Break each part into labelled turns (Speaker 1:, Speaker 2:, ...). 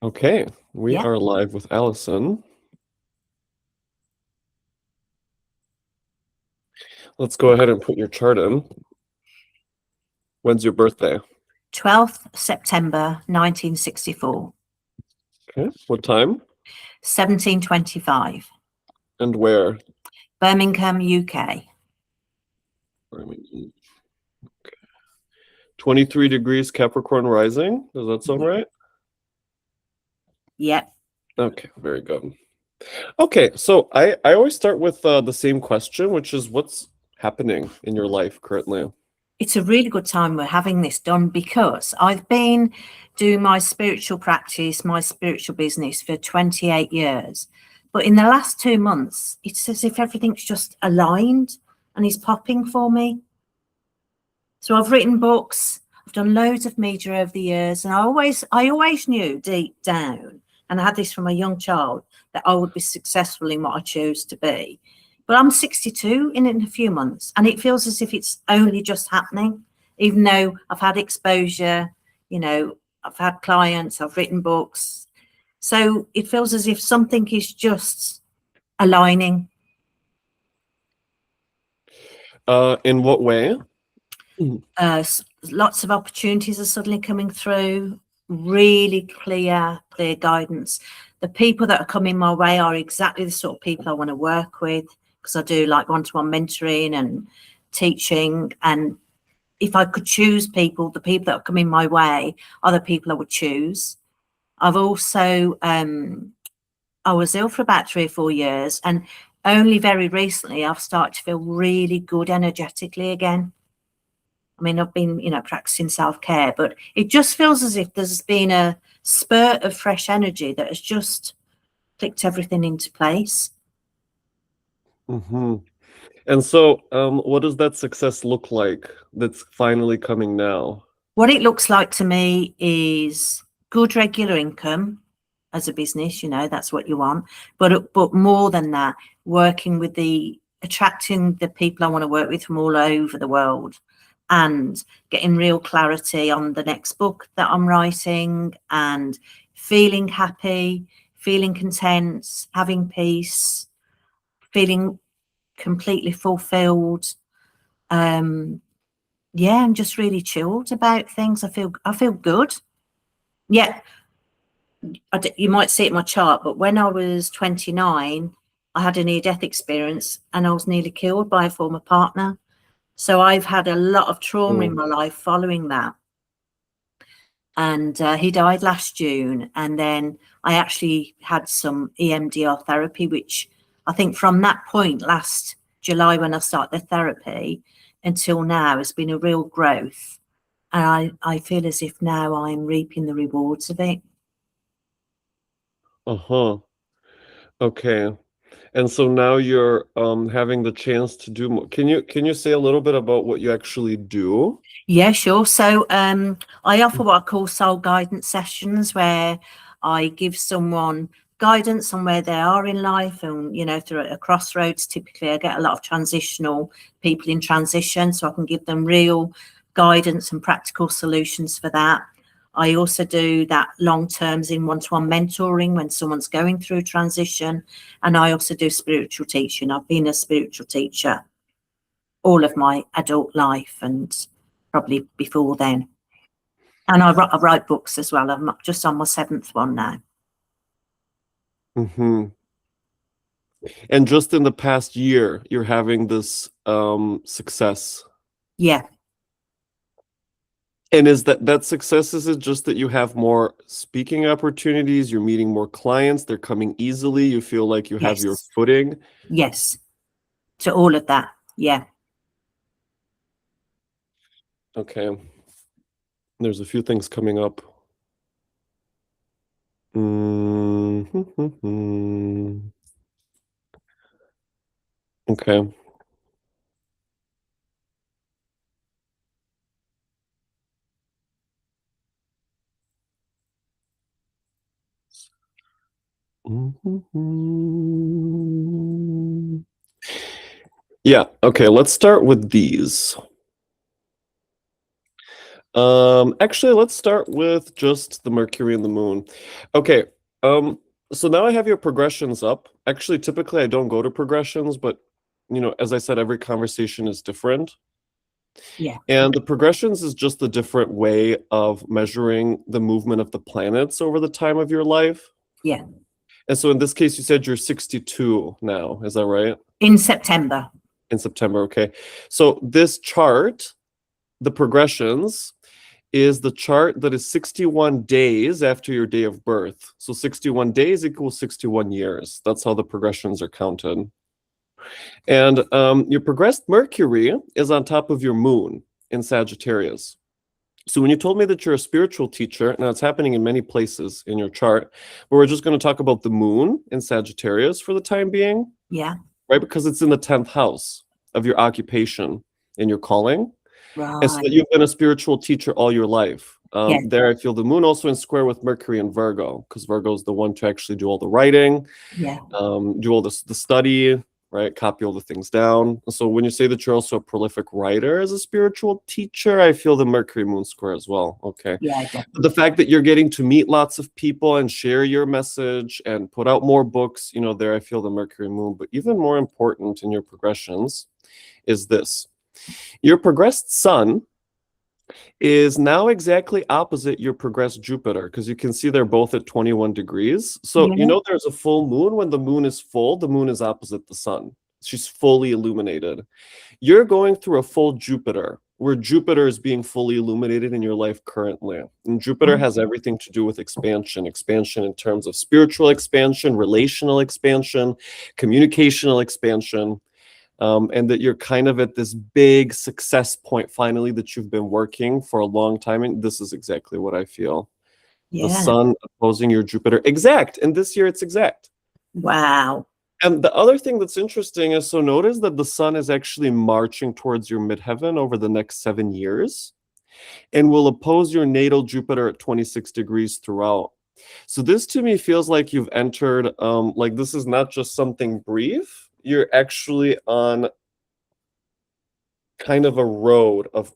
Speaker 1: Okay, we
Speaker 2: Yeah.
Speaker 1: are live with Alison. Let's go ahead and put your chart in. When's your birthday?
Speaker 2: 12th September 1964,
Speaker 1: Okay, what time
Speaker 2: 1725,
Speaker 1: and where?
Speaker 2: Birmingham, UK.
Speaker 1: 23 degrees Capricorn rising. Does that sound right?
Speaker 2: Yep.
Speaker 1: Okay, very good. Okay, so I always start with the same question, which is what's happening in your life currently?
Speaker 2: It's a really good time we're having this done because I've been doing my spiritual practice, my spiritual business for 28 years. But in the last 2 months, it's as if everything's just aligned and is popping for me. So I've written books, I've done loads of media over the years, and I always knew deep down, and I had this from a young child, that I would be successful in what I chose to be. But I'm 62 in a few months, and it feels as if it's only just happening, even though I've had exposure, I've had clients, I've written books. So it feels as if something is just aligning.
Speaker 1: In what way?
Speaker 2: Lots of opportunities are suddenly coming through, really clear guidance. The people that are coming my way are exactly the sort of people I want to work with, because I do like one-to-one mentoring and teaching. And if I could choose people, the people that are coming my way are the people I would choose. I've also, I was ill for about 3 or 4 years, and only very recently I've started to feel really good energetically again. I mean, I've been, practicing self-care, but it just feels as if there's been a spurt of fresh energy that has just clicked everything into place.
Speaker 1: Mm-hmm. And so, what does that success look like that's finally coming now?
Speaker 2: What it looks like to me is good regular income as a business, that's what you want. But more than that, working with attracting the people I want to work with from all over the world, and getting real clarity on the next book that I'm writing, and feeling happy, feeling content, having peace, feeling completely fulfilled. Yeah, I'm just really chilled about things. I feel good. Yeah, you might see it in my chart, but when I was 29, I had a near-death experience and I was nearly killed by a former partner. So I've had a lot of trauma in my life following that. And he died last June. And then I actually had some EMDR therapy, which I think from that point last July, when I started the therapy, until now has been a real growth. And I feel as if now I'm reaping the rewards of it.
Speaker 1: Uh-huh. Okay. And so now you're having the chance to do more. Can you say a little bit about what you actually do?
Speaker 2: Yeah, sure. So I offer what I call soul guidance sessions, where I give someone guidance on where they are in life, and through a crossroads. Typically I get a lot of transitional people in transition, so I can give them real guidance and practical solutions for that. I also do that long terms in one-to-one mentoring when someone's going through transition, and I also do spiritual teaching. I've been a spiritual teacher all of my adult life, and probably before then. And I write books as well. I'm just on my 7th one now.
Speaker 1: Mm-hmm. And just in the past year, you're having this success.
Speaker 2: Yeah.
Speaker 1: And is that success, is it just that you have more speaking opportunities, you're meeting more clients, they're coming easily, you feel like you have your
Speaker 2: Yes.
Speaker 1: footing?
Speaker 2: Yes. To all of that. Yeah.
Speaker 1: Okay. There's a few things coming up. Mm-hmm. Okay. Mm-hmm. Yeah, okay, let's start with these. Actually, let's start with just the Mercury and the Moon. Okay. So now I have your progressions up. Actually, typically I don't go to progressions, but as I said, every conversation is different.
Speaker 2: Yeah.
Speaker 1: And the progressions is just a different way of measuring the movement of the planets over the time of your life.
Speaker 2: Yeah.
Speaker 1: And so in this case, you said you're 62 now. Is that right?
Speaker 2: In September.
Speaker 1: In September. Okay. So this chart, the progressions, is the chart that is 61 days after your day of birth. So 61 days equals 61 years. That's how the progressions are counted. And your progressed Mercury is on top of your moon in Sagittarius. So when you told me that you're a spiritual teacher, now it's happening in many places in your chart, but we're just going to talk about the moon in Sagittarius for the time being.
Speaker 2: Yeah.
Speaker 1: Right? Because it's in the 10th house of your occupation and your calling.
Speaker 2: Right.
Speaker 1: And so you've been a spiritual teacher all your life.
Speaker 2: Yes.
Speaker 1: There I feel the moon also in square with Mercury and Virgo, because Virgo is the one to actually do all the writing,
Speaker 2: Yeah.
Speaker 1: do all the study, right? Copy all the things down. So when you say that you're also a prolific writer as a spiritual teacher, I feel the Mercury moon square as well. Okay.
Speaker 2: Yeah, definitely.
Speaker 1: But the fact that you're getting to meet lots of people and share your message and put out more books, there I feel the Mercury moon. But even more important in your progressions is this. Your progressed sun is now exactly opposite your progressed Jupiter, because you can see they're both at 21 degrees. So,
Speaker 2: Yeah.
Speaker 1: there's a full moon. When the moon is full, the moon is opposite the sun. She's fully illuminated. You're going through a full Jupiter, where Jupiter is being fully illuminated in your life currently. And Jupiter has everything to do with expansion in terms of spiritual expansion, relational expansion, communicational expansion. And that you're kind of at this big success point finally that you've been working for a long time. And this is exactly what I feel.
Speaker 2: Yeah.
Speaker 1: The sun opposing your Jupiter. Exact. And this year it's exact.
Speaker 2: Wow.
Speaker 1: And the other thing that's interesting is, so notice that the sun is actually marching towards your midheaven over the next 7 years and will oppose your natal Jupiter at 26 degrees throughout. So this to me feels like you've entered, like this is not just something brief. You're actually on kind of a road of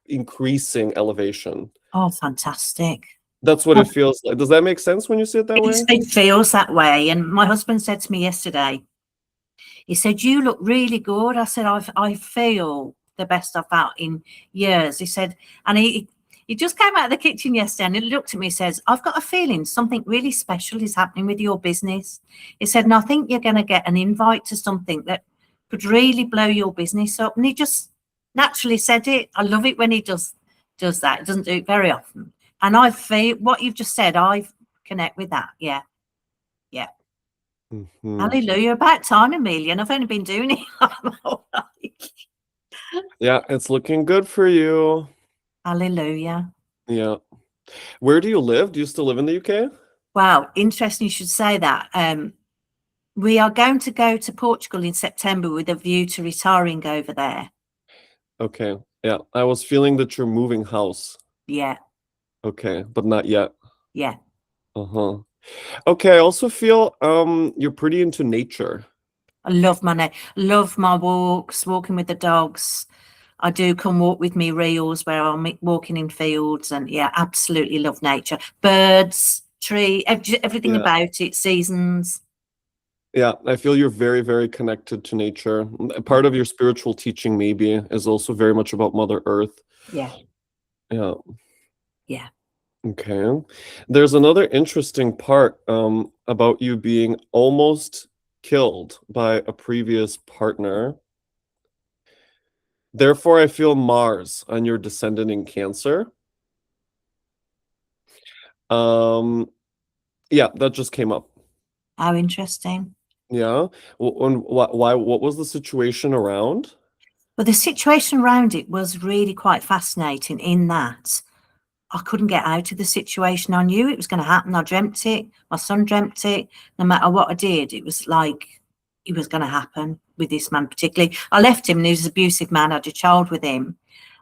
Speaker 1: increasing elevation.
Speaker 2: Oh, fantastic.
Speaker 1: That's what it feels like. Does that make sense when you see it that way?
Speaker 2: It feels that way. And my husband said to me yesterday, he said, "You look really good." I said, I feel the best I've felt in years. He said, and he just came out of the kitchen yesterday and he looked at me and says, "I've got a feeling something really special is happening with your business." He said, "And I think you're going to get an invite to something that could really blow your business up." And he just naturally said it. I love it when he does that. He doesn't do it very often. And I feel what you've just said, I connect with that. Yeah. Yeah.
Speaker 1: Mm-hmm.
Speaker 2: Hallelujah. About time, Amelia. And I've only been doing it.
Speaker 1: Yeah, it's looking good for you.
Speaker 2: Hallelujah.
Speaker 1: Yeah. Where do you live? Do you still live in the UK?
Speaker 2: Wow, interesting you should say that. We are going to go to Portugal in September with a view to retiring over there.
Speaker 1: Okay. Yeah. I was feeling that you're moving house.
Speaker 2: Yeah.
Speaker 1: Okay, but not yet.
Speaker 2: Yeah.
Speaker 1: Uh-huh. Okay, I also feel you're pretty into nature.
Speaker 2: I love my walks, walking with the dogs. I do come walk with me reels where I'm walking in fields, and yeah, absolutely love nature. Birds, tree, everything about it, seasons.
Speaker 1: Yeah, I feel you're very, very connected to nature. Part of your spiritual teaching maybe is also very much about Mother Earth.
Speaker 2: Yeah.
Speaker 1: Yeah.
Speaker 2: Yeah.
Speaker 1: Okay. There's another interesting part about you being almost killed by a previous partner. Therefore, I feel Mars on your descendant in Cancer. Yeah, that just came up.
Speaker 2: How interesting.
Speaker 1: Yeah. And why? What was the situation around?
Speaker 2: Well, the situation around it was really quite fascinating in that I couldn't get out of the situation. I knew it was going to happen. I dreamt it. My son dreamt it. No matter what I did, it was like it was going to happen with this man particularly. I left him and he was an abusive man. I had a child with him.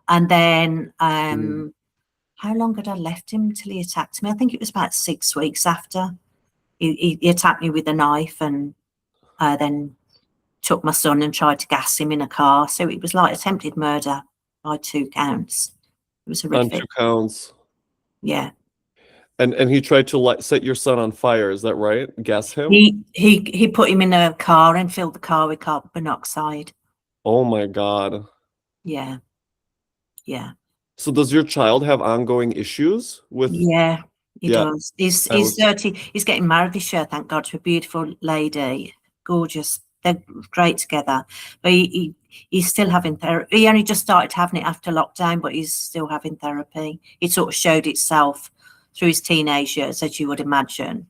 Speaker 2: And then how long had I left him till he attacked me? I think it was about 6 weeks after. He attacked me with a knife and then took my son and tried to gas him in a car. So it was like attempted murder by 2 counts, It was
Speaker 1: On
Speaker 2: horrific.
Speaker 1: 2 counts.
Speaker 2: Yeah.
Speaker 1: And he tried to set your son on fire, is that right? Gas him?
Speaker 2: He put him in a car and filled the car with carbon monoxide.
Speaker 1: Oh my God.
Speaker 2: Yeah. Yeah.
Speaker 1: So does your child have ongoing issues with?
Speaker 2: Yeah, he
Speaker 1: Yeah,
Speaker 2: does. He's
Speaker 1: I was
Speaker 2: 30. He's getting married this year, thank God, to a beautiful lady. Gorgeous. They're great together. But he's still having therapy. He only just started having it after lockdown, but he's still having therapy. It sort of showed itself through his teenage years, as you would imagine,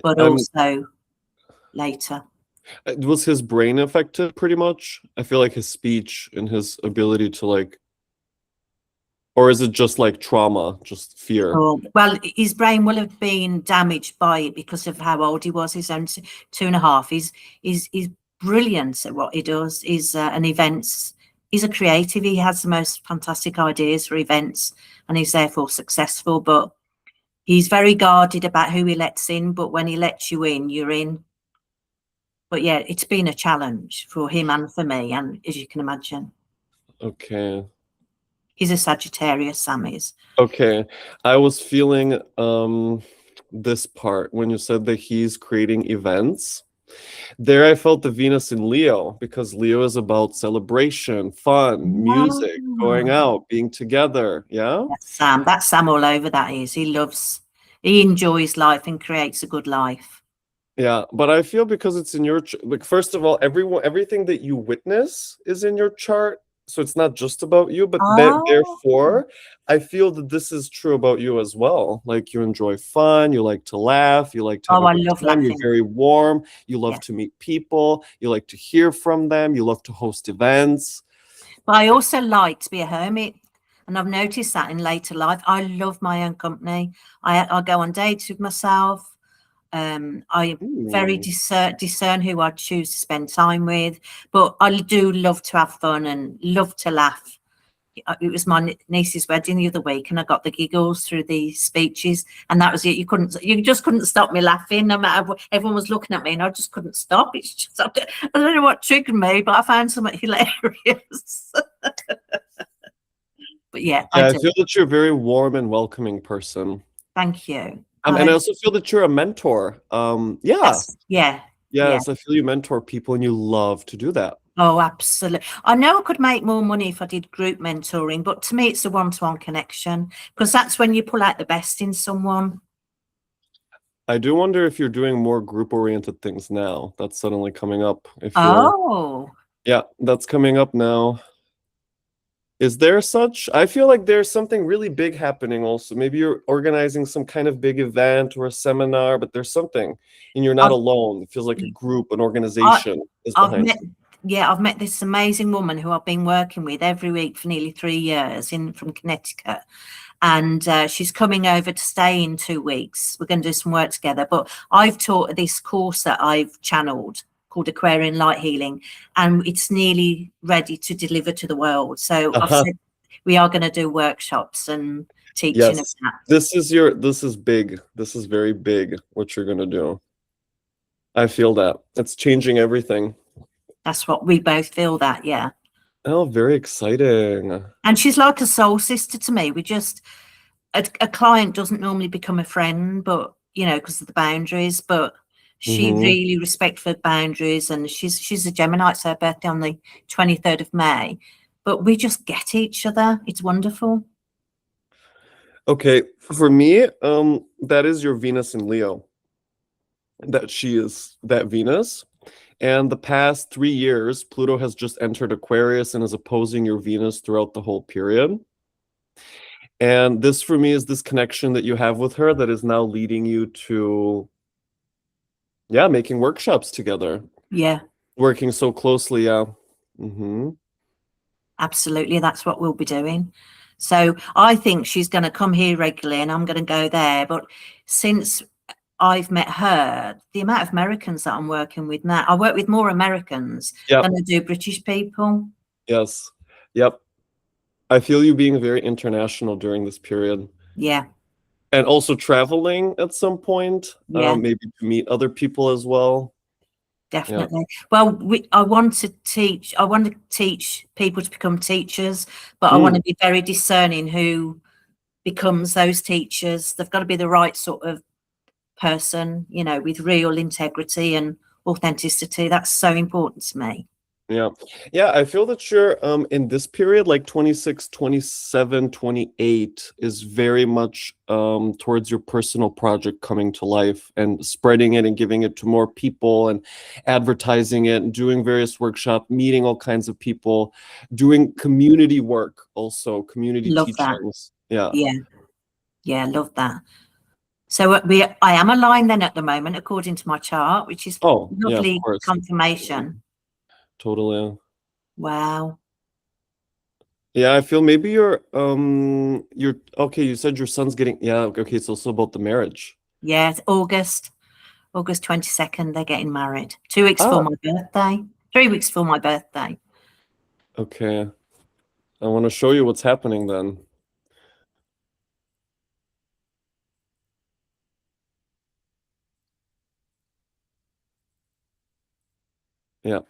Speaker 2: but
Speaker 1: I'm
Speaker 2: also later.
Speaker 1: was his brain affected pretty much? I feel like his speech and his ability to like, or is it just like trauma, just fear?
Speaker 2: Oh, well, his brain will have been damaged by it because of how old he was. He's only 2.5. He's brilliant at what he does. He's an events. He's a creative. He has the most fantastic ideas for events, and he's therefore successful. But he's very guarded about who he lets in. But when he lets you in, you're in. But yeah, it's been a challenge for him and for me, and as you can imagine.
Speaker 1: Okay.
Speaker 2: He's a Sagittarius, Sam is.
Speaker 1: Okay. I was feeling this part when you said that he's creating events. There I felt the Venus in Leo, because Leo is about celebration, fun, music, going out, being together. Yeah.
Speaker 2: That's Sam all over, that is. He enjoys life and creates a good life.
Speaker 1: Yeah, but I feel because it's in your like, first of all, everything that you witness is in your chart, so it's not just about you, but therefore I feel that this is true about you as well. Like, you enjoy fun, you like to laugh, you like to have a
Speaker 2: I
Speaker 1: good
Speaker 2: love
Speaker 1: time,
Speaker 2: laughing.
Speaker 1: you're very warm, you love
Speaker 2: Yeah.
Speaker 1: to meet people, you like to hear from them, you love to host events.
Speaker 2: But I also like to be a hermit, and I've noticed that in later life. I love my own company. I go on dates with myself. I very discern who I choose to spend time with, but I do love to have fun and love to laugh. It was my niece's wedding the other week, and I got the giggles through the speeches, and that was it. You just couldn't stop me laughing, no matter what. Everyone was looking at me, and I just couldn't stop. It's just, I don't know what triggered me, but I found something hilarious. But yeah,
Speaker 1: I feel that you're a very warm and welcoming person.
Speaker 2: Thank you.
Speaker 1: And I also feel that you're a mentor.
Speaker 2: Yes,
Speaker 1: I feel you mentor people, and you love to do that.
Speaker 2: Oh, absolutely. I know I could make more money if I did group mentoring, but to me, it's a one-to-one connection, because that's when you pull out the best in someone.
Speaker 1: I do wonder if you're doing more group-oriented things now. That's suddenly coming up. Yeah, that's coming up now. Is there such? I feel like there's something really big happening also. Maybe you're organizing some kind of big event or a seminar, but there's something, and you're not alone. It feels like a group, an organization is behind it.
Speaker 2: I've met this amazing woman who I've been working with every week for nearly 3 years from Connecticut. And she's coming over to stay in 2 weeks. We're going to do some work together. But I've taught this course that I've channeled called Aquarian Light Healing, and it's nearly ready to deliver to the world. So I've said we are going to do workshops and teaching of that.
Speaker 1: This is big. This is very big, what you're going to do. I feel that. It's changing everything.
Speaker 2: That's what we both feel, that, yeah.
Speaker 1: Oh, very exciting.
Speaker 2: And she's like a soul sister to me. We just, a client doesn't normally become a friend, but, you know, because of the boundaries, but she really respects her boundaries, and she's a Gemini. It's her birthday on the 23rd of May, but we just get each other. It's wonderful.
Speaker 1: Okay, for me, that is your Venus in Leo. That she is that Venus. And the past 3 years, Pluto has just entered Aquarius and is opposing your Venus throughout the whole period. And this, for me, is this connection that you have with her that is now leading you to, making workshops together.
Speaker 2: Yeah.
Speaker 1: Working so closely, yeah.
Speaker 2: Absolutely, that's what we'll be doing. So I think she's going to come here regularly, and I'm going to go there. But since I've met her, the amount of Americans that I'm working with now, I work with more Americans than I do British people.
Speaker 1: Yes. Yep. I feel you being very international during this period.
Speaker 2: Yeah.
Speaker 1: And also traveling at some point, maybe to meet other people as well.
Speaker 2: Definitely. Well, I want to teach people to become teachers, but I want to be very discerning who becomes those teachers. They've got to be the right sort of person, you know, with real integrity and authenticity. That's so important to me.
Speaker 1: Yeah, I feel that you're in this period, like 26, 27, 28, is very much towards your personal project coming to life and spreading it and giving it to more people and advertising it and doing various workshops, meeting all kinds of people, doing community work, also community
Speaker 2: Love that.
Speaker 1: teachings.
Speaker 2: Yeah, love that. So I am aligned then at the moment, according to my chart, which is lovely
Speaker 1: of course.
Speaker 2: confirmation.
Speaker 1: Totally.
Speaker 2: Wow.
Speaker 1: Yeah, I feel maybe you're okay, you said your son's getting okay, so it's about the marriage.
Speaker 2: Yeah, it's August 22nd, they're getting married. 2 weeks for my birthday. 3 weeks for my birthday.
Speaker 1: Okay. I want to show you what's happening then. Yeah.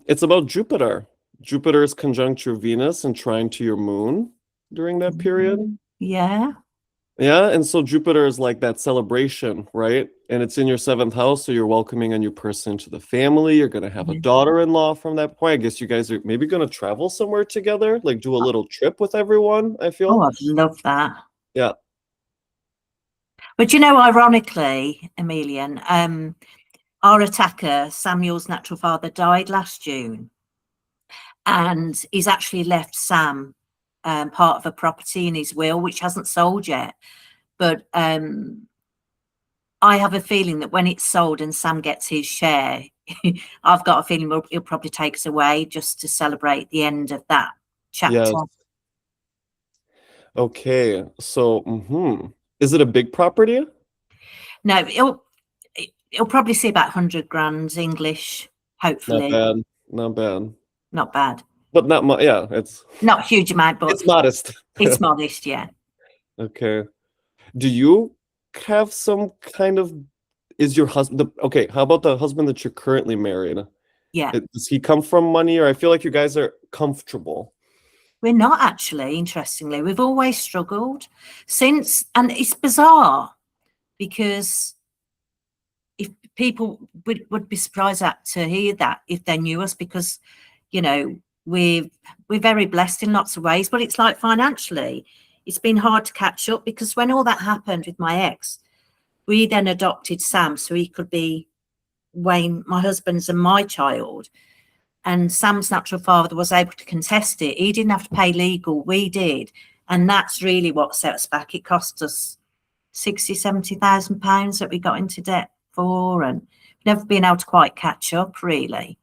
Speaker 1: It's about Jupiter. Jupiter is conjunct your Venus and trine to your moon during that period.
Speaker 2: Yeah.
Speaker 1: Yeah, and so Jupiter is like that celebration, right? And it's in your 7th house, so you're welcoming a new person to the family. You're going to have a daughter-in-law from that point. I guess you guys are maybe going to travel somewhere together, like do a little trip with everyone, I feel.
Speaker 2: Oh, I'd love that.
Speaker 1: Yeah.
Speaker 2: But you know, ironically, Emilian, our attacker, Samuel's natural father, died last June. And he's actually left Sam part of a property in his will, which hasn't sold yet. But I have a feeling that when it's sold and Sam gets his share, I've got a feeling he'll probably take us away just to celebrate the end of that chapter.
Speaker 1: Yes. Okay, so is it a big property?
Speaker 2: No, he'll probably see about 100 grand English, hopefully.
Speaker 1: Not bad.
Speaker 2: Not bad.
Speaker 1: But not much. Yeah, it's
Speaker 2: not a huge amount, but
Speaker 1: it's modest.
Speaker 2: It's modest, yeah.
Speaker 1: Okay. Do you have some kind of, is your husband, okay, how about the husband that you're currently married?
Speaker 2: Yeah.
Speaker 1: Does he come from money, or I feel like you guys are comfortable?
Speaker 2: We're not actually, interestingly. We've always struggled since, and it's bizarre because if people would be surprised to hear that if they knew us, because, you know, we're very blessed in lots of ways, but it's like financially, it's been hard to catch up, because when all that happened with my ex, we then adopted Sam so he could be Wayne, my husband's and my child. And Sam's natural father was able to contest it. He didn't have to pay legal, we did. And that's really what set us back. It cost us £60,000-70,000 that we got into debt for, and never been able to quite catch up, really.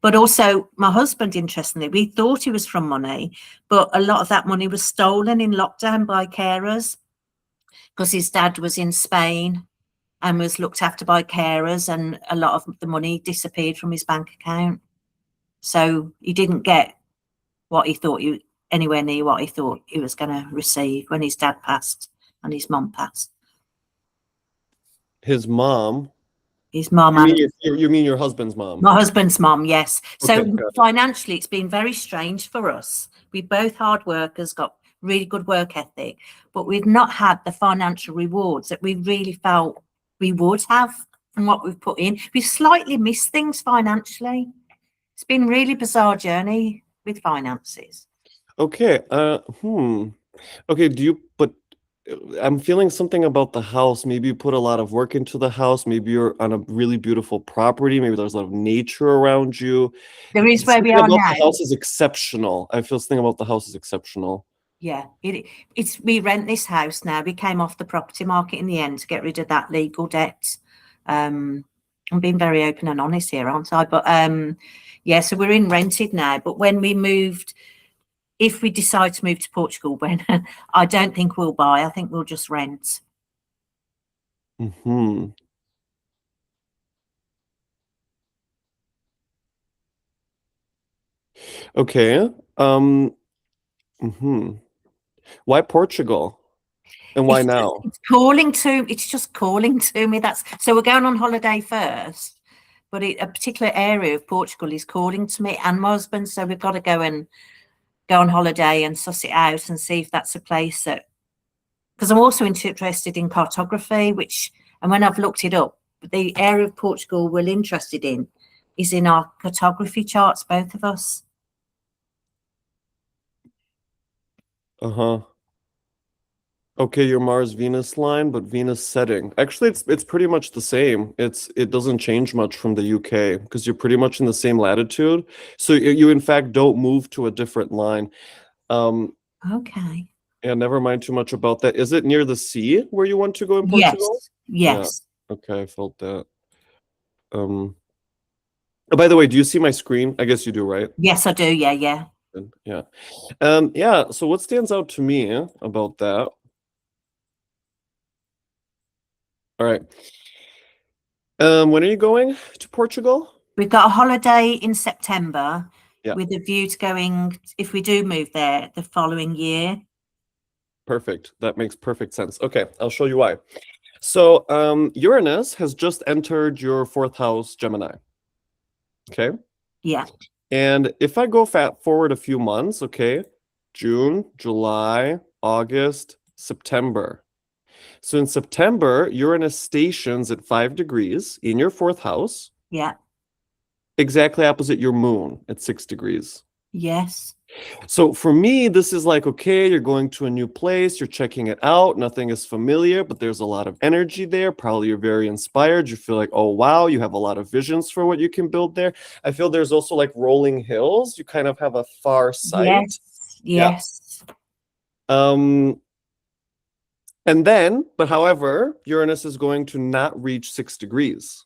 Speaker 2: But also my husband, interestingly, we thought he was from money, but a lot of that money was stolen in lockdown by carers, because his dad was in Spain and was looked after by carers, and a lot of the money disappeared from his bank account. So he didn't get what he thought, anywhere near what he thought he was going to receive when his dad passed and his mum passed.
Speaker 1: His mom?
Speaker 2: His mum.
Speaker 1: You mean your husband's mom?
Speaker 2: My husband's mum, yes. So
Speaker 1: okay,
Speaker 2: financially, it's been very strange for us. We're both hard workers, got really good work ethic, but we've not had the financial rewards that we really felt we would have from what we've put in. We've slightly missed things financially. It's been a really bizarre journey with finances.
Speaker 1: Okay. Okay, but I'm feeling something about the house. Maybe you put a lot of work into the house. Maybe you're on a really beautiful property. Maybe there's a lot of nature around you.
Speaker 2: There is where we are now.
Speaker 1: The house is exceptional. I feel something about the house is exceptional.
Speaker 2: Yeah, we rent this house now. We came off the property market in the end to get rid of that legal debt. I'm being very open and honest here, aren't I? But yeah, so we're in rented now. But when we moved, if we decide to move to Portugal, when I don't think we'll buy, I think we'll just rent.
Speaker 1: Okay. Why Portugal? And why now?
Speaker 2: It's just calling to me. So we're going on holiday first, but a particular area of Portugal is calling to me and my husband. So we've got to go on holiday and suss it out and see if that's a place that, because I'm also interested in cartography, and when I've looked it up, the area of Portugal we're interested in is in our cartography charts, both of us.
Speaker 1: Okay, your Mars Venus line, but Venus setting. Actually, it's pretty much the same. It doesn't change much from the UK because you're pretty much in the same latitude. So you in fact don't move to a different line.
Speaker 2: Okay.
Speaker 1: Yeah, never mind too much about that. Is it near the sea where you want to go in Portugal?
Speaker 2: Yes.
Speaker 1: Yeah. Okay, I felt that. Oh, by the way, do you see my screen? I guess you do, right?
Speaker 2: Yes, I do. Yeah.
Speaker 1: Yeah. Yeah, so what stands out to me about that? All right. When are you going to Portugal?
Speaker 2: We've got a holiday in September
Speaker 1: Yeah.
Speaker 2: with a view to going, if we do move there, the following year.
Speaker 1: Perfect. That makes perfect sense. Okay, I'll show you why. So Uranus has just entered your 4th house, Gemini. Okay.
Speaker 2: Yeah.
Speaker 1: And if I go forward a few months, okay, June, July, August, September. So in September, Uranus stations at 5 degrees in your 4th house.
Speaker 2: Yeah.
Speaker 1: Exactly opposite your moon at 6 degrees.
Speaker 2: Yes.
Speaker 1: So for me, this is like, okay, you're going to a new place, you're checking it out, nothing is familiar, but there's a lot of energy there. Probably you're very inspired. You feel like, oh, wow, you have a lot of visions for what you can build there. I feel there's also like rolling hills. You kind of have a far sight.
Speaker 2: Yes.
Speaker 1: And then, but however, Uranus is going to not reach 6 degrees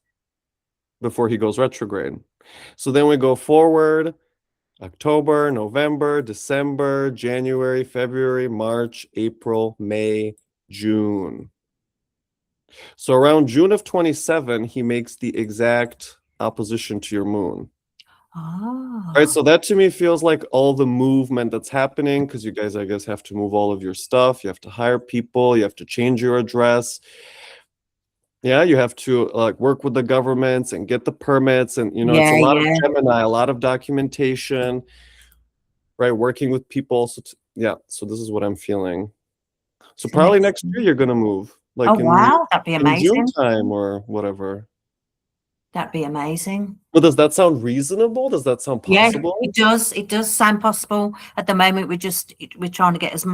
Speaker 1: before he goes retrograde. So then we go forward. October, November, December, January, February, March, April, May, June. So around June of 27, he makes the exact opposition to your moon.
Speaker 2: Oh.
Speaker 1: All right, so that to me feels like all the movement that's happening because you guys, I guess, have to move all of your stuff. You have to hire people. You have to change your address. Yeah, you have to like work with the governments and get the permits, and it's a lot of Gemini, a lot of documentation, right? Working with people. So so this is what I'm feeling. So probably next year you're gonna move, like
Speaker 2: wow, that'd be
Speaker 1: in
Speaker 2: amazing.
Speaker 1: June time or whatever.
Speaker 2: That'd be amazing.
Speaker 1: Well, does that sound reasonable? Does that sound possible?
Speaker 2: Yeah, it does. It does sound possible. At the moment, we're trying to get as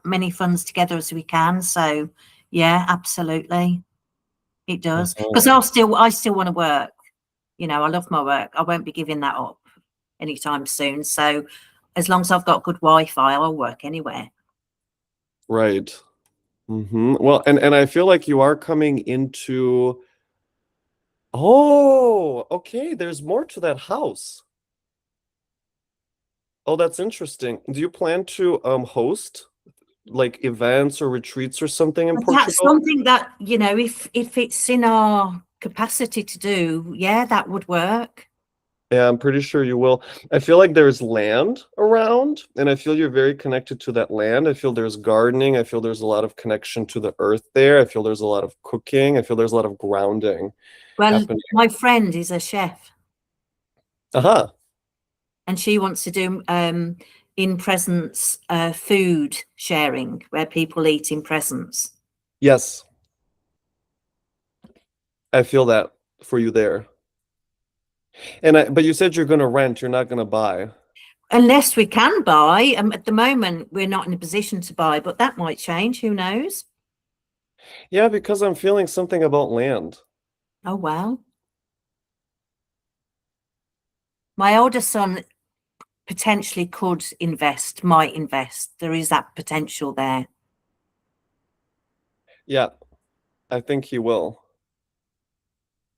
Speaker 2: many funds together as we can. So yeah, absolutely. It does, because I still want to work. I love my work. I won't be giving that up anytime soon. So as long as I've got good Wi-Fi, I'll work anywhere.
Speaker 1: Right. Well, and I feel like you are coming into. Oh, okay. There's more to that house. Oh, that's interesting. Do you plan to host like events or retreats or something in Portugal?
Speaker 2: That's something that, if it's in our capacity to do, yeah, that would work.
Speaker 1: Yeah, I'm pretty sure you will. I feel like there's land around, and I feel you're very connected to that land. I feel there's gardening. I feel there's a lot of connection to the earth there. I feel there's a lot of cooking. I feel there's a lot of grounding.
Speaker 2: Well,
Speaker 1: happening.
Speaker 2: My friend is a chef. And she wants to do in presence food sharing, where people eat in presence.
Speaker 1: Yes. I feel that for you there. But you said you're going to rent, you're not going to buy.
Speaker 2: Unless we can buy. At the moment, we're not in a position to buy, but that might change. Who knows?
Speaker 1: Yeah, because I'm feeling something about land.
Speaker 2: Oh, well. My older son potentially might invest. There is that potential there.
Speaker 1: Yeah, I think he will.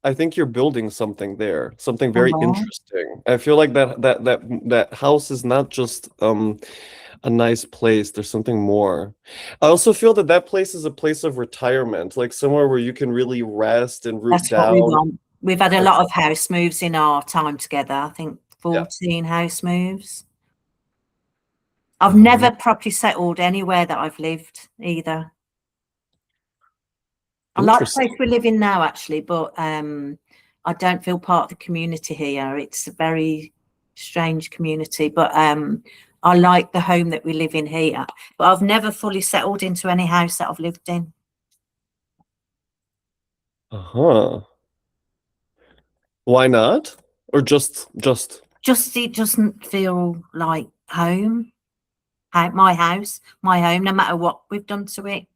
Speaker 1: I think you're building something there, something very interesting. I feel like that house is not just a nice place. There's something more. I also feel that place is a place of retirement, like somewhere where you can really rest and root down.
Speaker 2: What we want. We've had a lot of house moves in our time together. I think 14 house moves. I've never properly settled anywhere that I've lived either. I like the place we live in now, actually, but I don't feel part of the community here. It's a very strange community, but I like the home that we live in here. But I've never fully settled into any house that I've lived in.
Speaker 1: Uh-huh. Why not? Or just
Speaker 2: Just it doesn't feel like home. My house, my home, no matter what we've done to it.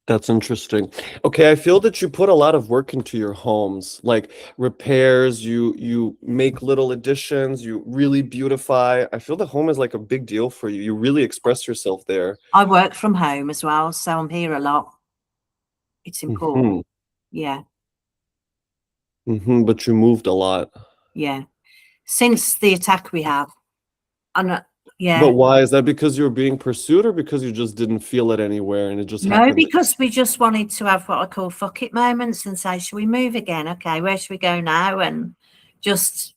Speaker 1: That's interesting. Okay, I feel that you put a lot of work into your homes, like repairs, you make little additions, you really beautify. I feel the home is like a big deal for you. You really express yourself there.
Speaker 2: I work from home as well, so I'm here a lot. It's
Speaker 1: Hmm.
Speaker 2: important. Yeah,
Speaker 1: But you moved a lot.
Speaker 2: yeah. Since the attack we have, and
Speaker 1: But
Speaker 2: yeah.
Speaker 1: why? Is that because you were being pursued or because you just didn't feel it anywhere and it just
Speaker 2: No,
Speaker 1: happened?
Speaker 2: because we just wanted to have what I call fuck it moments and say, should we move again? Okay, where should we go now? And just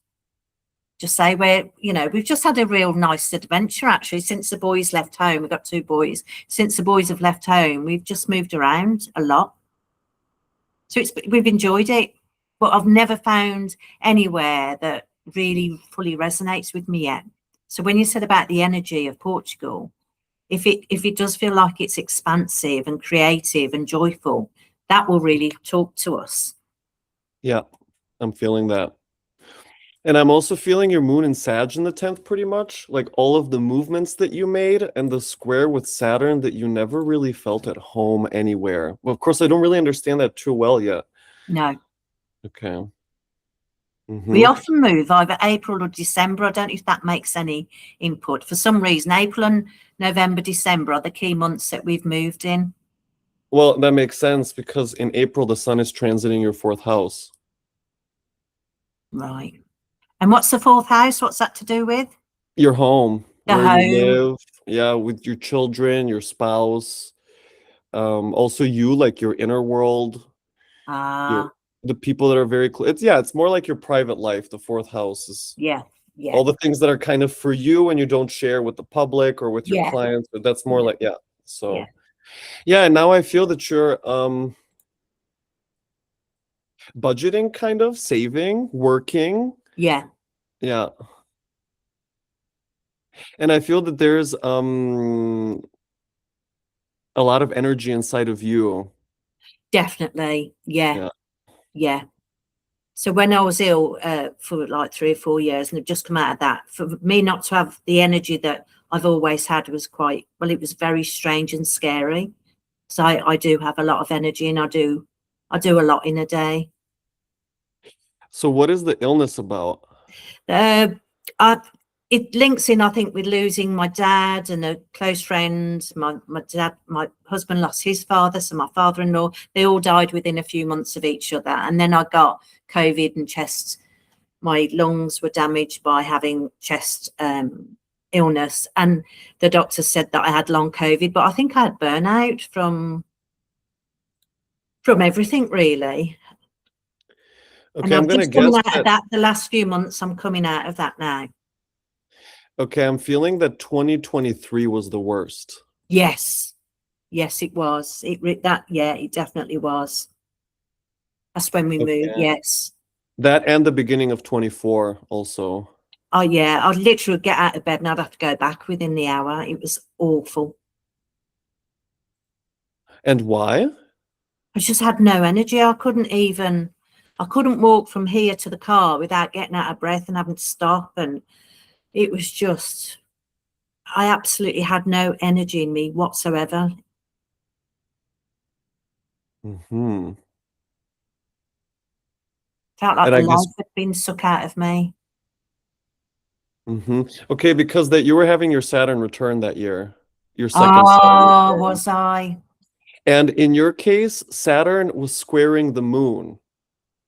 Speaker 2: say where, we've just had a real nice adventure actually since the boys left home. We've got 2 boys. Since the boys have left home, we've just moved around a lot. So we've enjoyed it, but I've never found anywhere that really fully resonates with me yet. So when you said about the energy of Portugal, if it does feel like it's expansive and creative and joyful, that will really talk to us.
Speaker 1: Yeah, I'm feeling that. And I'm also feeling your moon in Sag in the 10th pretty much. Like all of the movements that you made and the square with Saturn that you never really felt at home anywhere. Well, of course, I don't really understand that too well yet.
Speaker 2: No.
Speaker 1: Okay.
Speaker 2: We often move either April or December. I don't know if that makes any input. For some reason, April and November, December are the key months that we've moved in.
Speaker 1: Well, that makes sense because in April, the sun is transiting your 4th house.
Speaker 2: Right. And what's the 4th house? What's that to do with?
Speaker 1: Your home,
Speaker 2: The
Speaker 1: where you
Speaker 2: home.
Speaker 1: live. Yeah, with your children, your spouse. Also you, like your inner world. The people that are very close. It's more like your private life. The 4th house is
Speaker 2: yeah.
Speaker 1: all the things that are kind of for you and you don't share with the public or with your
Speaker 2: Yeah.
Speaker 1: clients, but that's more like so
Speaker 2: Yeah.
Speaker 1: and now I feel that you're budgeting, kind of saving, working.
Speaker 2: Yeah.
Speaker 1: And I feel that there's a lot of energy inside of you.
Speaker 2: Definitely. Yeah. So when I was ill for like 3 or 4 years and I've just come out of that, for me not to have the energy that I've always had was it was very strange and scary. So I do have a lot of energy and I do a lot in a day.
Speaker 1: So what is the illness about?
Speaker 2: It links in, I think, with losing my dad and a close friend. My husband lost his father, so my father-in-law, they all died within a few months of each other. And then I got COVID and my lungs were damaged by having chest illness. And the doctor said that I had long COVID, but I think I had burnout from everything, really.
Speaker 1: Okay,
Speaker 2: and
Speaker 1: I'm going to guess
Speaker 2: out of that the last few months. I'm coming out of that now.
Speaker 1: Okay, I'm feeling that 2023 was the worst.
Speaker 2: Yes, it was. It definitely was. That's when we moved. Yes.
Speaker 1: That and the beginning of 24 also.
Speaker 2: Oh yeah, I'd literally get out of bed and I'd have to go back within the hour. It was awful.
Speaker 1: And why?
Speaker 2: I just had no energy. I couldn't walk from here to the car without getting out of breath and having to stop. And it was just, I absolutely had no energy in me whatsoever. Felt like the life had been sucked out of me.
Speaker 1: Okay, because that you were having your Saturn return that year. Your second Saturn return.
Speaker 2: Was I?
Speaker 1: And in your case, Saturn was squaring the moon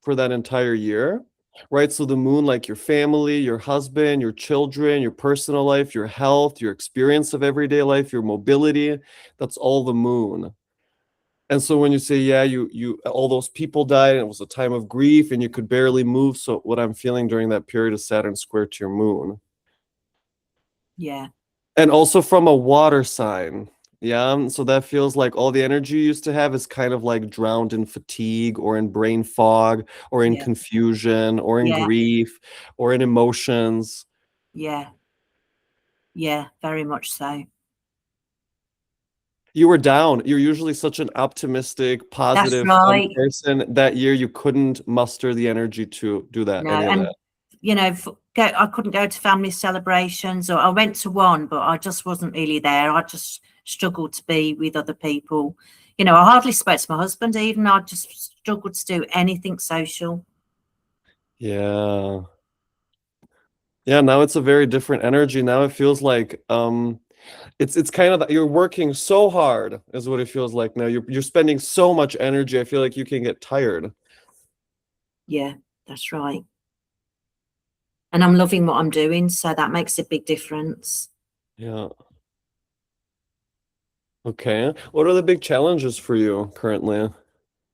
Speaker 1: for that entire year, right? So the moon, like your family, your husband, your children, your personal life, your health, your experience of everyday life, your mobility, that's all the moon. And so when you say, you all those people died and it was a time of grief and you could barely move. So what I'm feeling during that period is Saturn square to your moon.
Speaker 2: Yeah.
Speaker 1: And also from a water sign, Yeah, so that feels like all the energy you used to have is kind of like drowned in fatigue or in brain fog or in
Speaker 2: Yeah,
Speaker 1: confusion or in
Speaker 2: yeah,
Speaker 1: grief or in emotions.
Speaker 2: yeah, yeah, very much so.
Speaker 1: You were down. You're usually such an optimistic,
Speaker 2: That's
Speaker 1: positive, fun
Speaker 2: right.
Speaker 1: person. That year you couldn't muster the energy to do that,
Speaker 2: No,
Speaker 1: any of that.
Speaker 2: and I couldn't go to family celebrations, or I went to one, but I just wasn't really there. I just struggled to be with other people. I hardly spoke to my husband even. I just struggled to do anything social.
Speaker 1: Yeah. Yeah, now it's a very different energy. Now it feels like it's kind of that you're working so hard is what it feels like now. You're spending so much energy. I feel like you can get tired.
Speaker 2: Yeah, that's right. And I'm loving what I'm doing, so that makes a big difference.
Speaker 1: Yeah. Okay. What are the big challenges for you currently?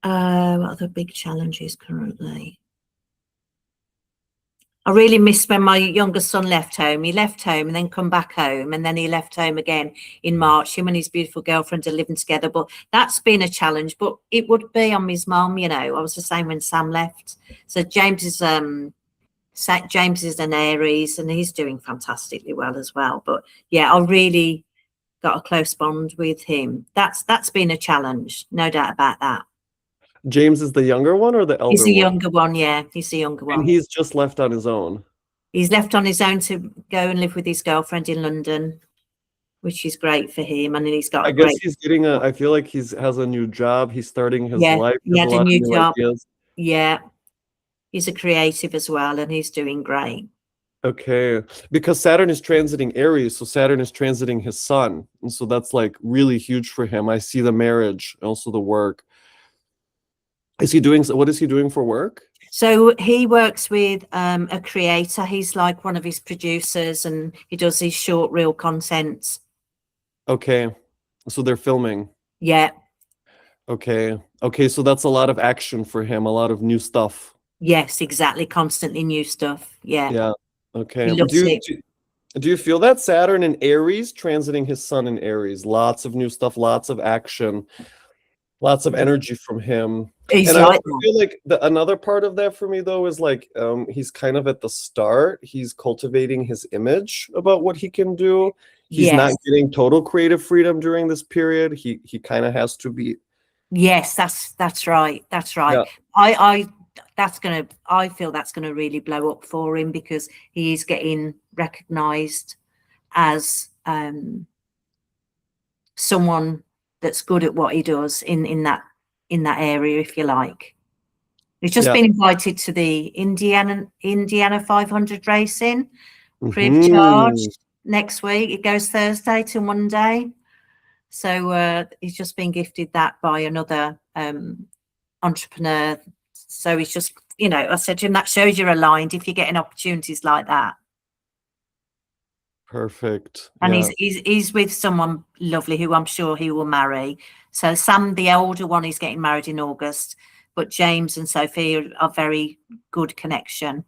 Speaker 2: What are the big challenges currently? I really miss when my youngest son left home. He left home and then come back home, and then he left home again in March. Him and his beautiful girlfriend are living together, but that's been a challenge. But it would be on his mum. I was the same when Sam left. So James is an Aries, and he's doing fantastically well as well. But yeah, I really got a close bond with him. That's been a challenge, no doubt about that.
Speaker 1: James is the younger one or the
Speaker 2: He's
Speaker 1: elder
Speaker 2: the
Speaker 1: one?
Speaker 2: younger one, yeah. He's the younger
Speaker 1: And
Speaker 2: one.
Speaker 1: he's just left on his own.
Speaker 2: He's left on his own to go and live with his girlfriend in London, which is great for him. And he's got
Speaker 1: I
Speaker 2: a
Speaker 1: guess
Speaker 2: great,
Speaker 1: he's getting I feel like has a new job. He's starting his
Speaker 2: yeah,
Speaker 1: life. He
Speaker 2: he
Speaker 1: has a
Speaker 2: had a
Speaker 1: lot of
Speaker 2: new
Speaker 1: new
Speaker 2: job.
Speaker 1: ideas.
Speaker 2: Yeah, he's a creative as well, and he's doing great.
Speaker 1: Okay. Because Saturn is transiting Aries, so Saturn is transiting his sun. And so that's like really huge for him. I see the marriage, also the work. What is he doing for work?
Speaker 2: So he works with a creator. He's like one of his producers, and he does his short reel content.
Speaker 1: Okay. So they're filming.
Speaker 2: Yeah,
Speaker 1: Okay. Okay, so that's a lot of action for him, a lot of new stuff.
Speaker 2: yes, exactly. Constantly new stuff. Yeah,
Speaker 1: Yeah.
Speaker 2: he
Speaker 1: Okay.
Speaker 2: loves it.
Speaker 1: Do you feel that Saturn in Aries transiting his sun in Aries? Lots of new stuff, lots of action, lots of energy from him.
Speaker 2: He's
Speaker 1: And I
Speaker 2: like
Speaker 1: also
Speaker 2: that.
Speaker 1: feel like another part of that for me though is like he's kind of at the start. He's cultivating his image about what he can do. He's not
Speaker 2: Yes.
Speaker 1: getting total creative freedom during this period. He kind of has to be.
Speaker 2: Yes, that's right. That's right.
Speaker 1: Yeah.
Speaker 2: I feel that's gonna really blow up for him because he is getting recognized as someone that's good at what he does in that area, if you like. He's just
Speaker 1: Yeah.
Speaker 2: been invited to the Indiana 500 racing, free of
Speaker 1: Hmm.
Speaker 2: charge next week. It goes Thursday to Monday. So he's just been gifted that by another entrepreneur. So he's just, I said to him, that shows you're aligned if you're getting opportunities like that.
Speaker 1: Perfect.
Speaker 2: And
Speaker 1: Yeah.
Speaker 2: he's with someone lovely who I'm sure he will marry. So Sam, the older one, is getting married in August, but James and Sophia are very good connection.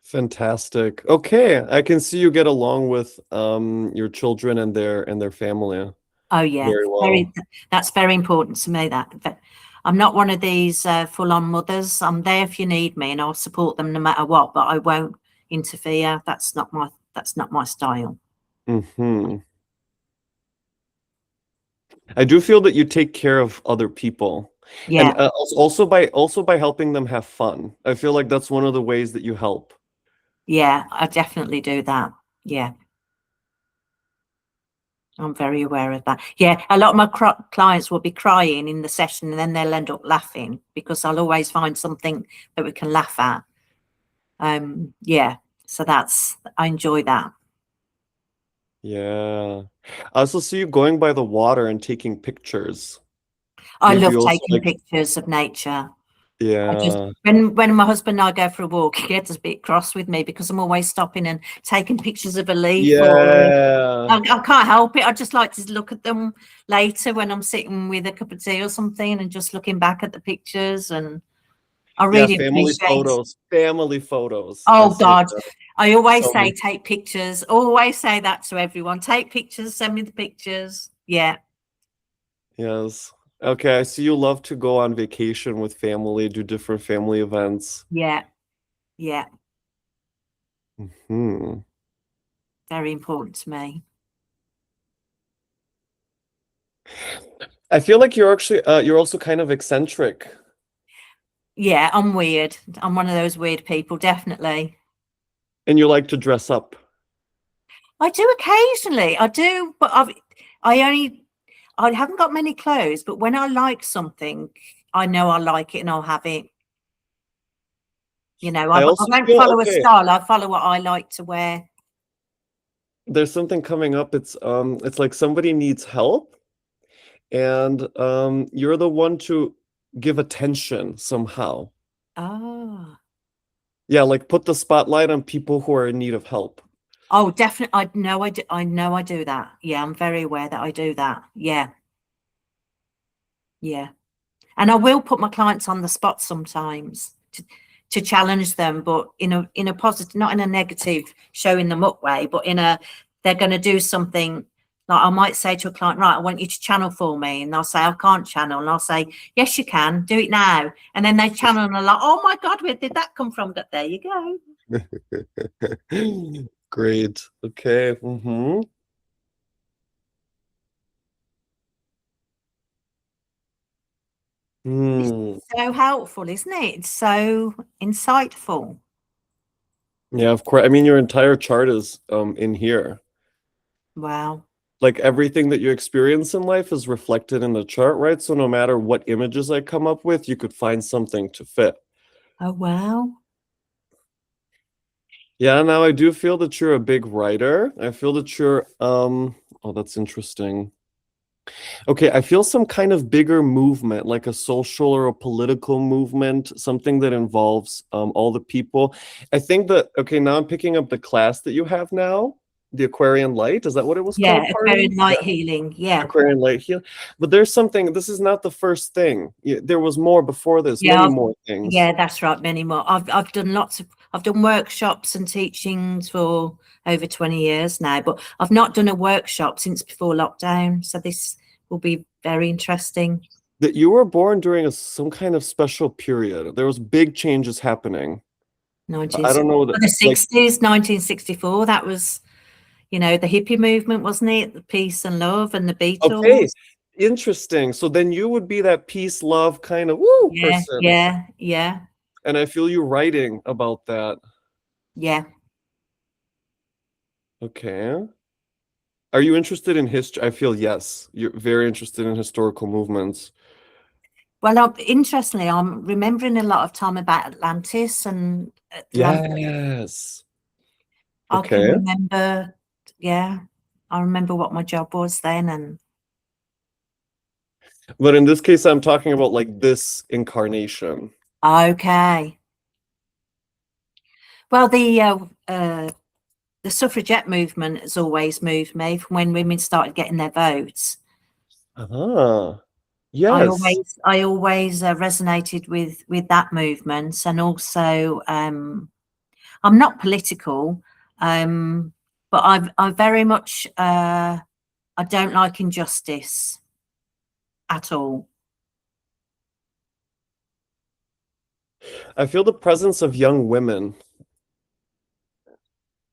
Speaker 1: Fantastic. Okay, I can see you get along with your children and their family
Speaker 2: Oh yeah,
Speaker 1: very well.
Speaker 2: that's very important to me. That I'm not one of these full-on mothers. I'm there if you need me, and I'll support them no matter what. But I won't interfere. That's not my style.
Speaker 1: Hmm. I do feel that you take care of other people, and
Speaker 2: Yeah,
Speaker 1: also by helping them have fun. I feel like that's one of the ways that you help.
Speaker 2: yeah, I definitely do that. Yeah, I'm very aware of that. Yeah, a lot of my clients will be crying in the session, and then they'll end up laughing because I'll always find something that we can laugh at. Yeah, so I enjoy that.
Speaker 1: Yeah. I also see you going by the water and taking pictures.
Speaker 2: I
Speaker 1: Maybe
Speaker 2: love
Speaker 1: you also
Speaker 2: taking
Speaker 1: like,
Speaker 2: pictures of nature. I just
Speaker 1: yeah.
Speaker 2: when my husband and I go for a walk, he gets a bit cross with me because I'm always stopping and taking pictures of a leaf
Speaker 1: Yeah.
Speaker 2: I can't help it. I just like to look at them later when I'm sitting with a cup of tea or something and just looking back at the pictures, and I
Speaker 1: Yeah,
Speaker 2: really
Speaker 1: family
Speaker 2: appreciate.
Speaker 1: photos. Family photos. I
Speaker 2: Oh
Speaker 1: say
Speaker 2: God,
Speaker 1: that
Speaker 2: I always
Speaker 1: so
Speaker 2: say
Speaker 1: many.
Speaker 2: take pictures. Always say that to everyone. Take pictures. Send me the pictures. Yeah.
Speaker 1: Yes. Okay, I see you love to go on vacation with family, do different family events.
Speaker 2: Yeah. Yeah.
Speaker 1: Hmm.
Speaker 2: Very important to me.
Speaker 1: I feel like you're actually you're also kind of eccentric.
Speaker 2: Yeah, I'm weird. I'm one of those weird people, definitely.
Speaker 1: And you like to dress up.
Speaker 2: I do occasionally. I do, but I haven't got many clothes, but when I like something, I know I like it and I'll have it. You know,
Speaker 1: I
Speaker 2: I
Speaker 1: also
Speaker 2: don't
Speaker 1: feel
Speaker 2: follow a
Speaker 1: okay.
Speaker 2: style. I follow what I like to wear.
Speaker 1: There's something coming up. It's like somebody needs help, and you're the one to give attention somehow.
Speaker 2: Oh,
Speaker 1: Yeah, like put the spotlight on people who are in need of help.
Speaker 2: oh, definitely. I know I do. I know I do that. Yeah, I'm very aware that I do that. Yeah, yeah. And I will put my clients on the spot sometimes to challenge them, but in a positive, not in a negative, showing them up way, but in a they're going to do something. Like I might say to a client, right, I want you to channel for me, and they'll say I can't channel, and I'll say yes, you can, do it now, and then they channel and are like, oh my god, where did that come from? But there you go.
Speaker 1: Great. Okay. Mm-hmm. Hmm.
Speaker 2: So helpful, isn't it? It's so insightful.
Speaker 1: Yeah, of course. I mean, your entire chart is in here.
Speaker 2: Wow.
Speaker 1: Like everything that you experience in life is reflected in the chart, right? So no matter what images I come up with, you could find something to fit.
Speaker 2: Oh wow.
Speaker 1: Yeah, now I do feel that you're a big writer. I feel that you're oh, that's interesting. Okay, I feel some kind of bigger movement, like a social or a political movement, something that involves all the people. I think that, okay, now I'm picking up the class that you have now, the Aquarian Light. Is that what it was
Speaker 2: Yeah,
Speaker 1: called, pardon?
Speaker 2: Aquarian
Speaker 1: Yeah,
Speaker 2: light healing. Yeah.
Speaker 1: Aquarian Light Healing. But there's something, this is not the first thing. There was more before this, many
Speaker 2: Yeah,
Speaker 1: more things.
Speaker 2: yeah, that's right. Many more. I've done I've done workshops and teachings for over 20 years now, but I've not done a workshop since before lockdown. So this will be very interesting.
Speaker 1: That you were born during some kind of special period. There was big changes happening. I
Speaker 2: 90s,
Speaker 1: don't know that,
Speaker 2: the
Speaker 1: like,
Speaker 2: 60s, 1964. That was, the hippie movement, wasn't it? The peace and love and the
Speaker 1: okay,
Speaker 2: Beatles.
Speaker 1: interesting. So then you would be that peace, love kind of woo
Speaker 2: Yeah,
Speaker 1: person.
Speaker 2: yeah, yeah,
Speaker 1: And I feel you writing about that.
Speaker 2: yeah.
Speaker 1: Okay. Are you interested in history? I feel yes. You're very interested in historical movements.
Speaker 2: Well, interestingly, I'm remembering a lot of time about Atlantis and Atlantis.
Speaker 1: Yes.
Speaker 2: I can
Speaker 1: Okay.
Speaker 2: remember, yeah, I remember what my job was then. And
Speaker 1: But in this case, I'm talking about like this incarnation.
Speaker 2: okay, well, the suffragette movement has always moved me from when women started getting their votes.
Speaker 1: Ah,
Speaker 2: I
Speaker 1: yes.
Speaker 2: always resonated with that movement, and also I'm not political, but I very much I don't like injustice at all.
Speaker 1: I feel the presence of young women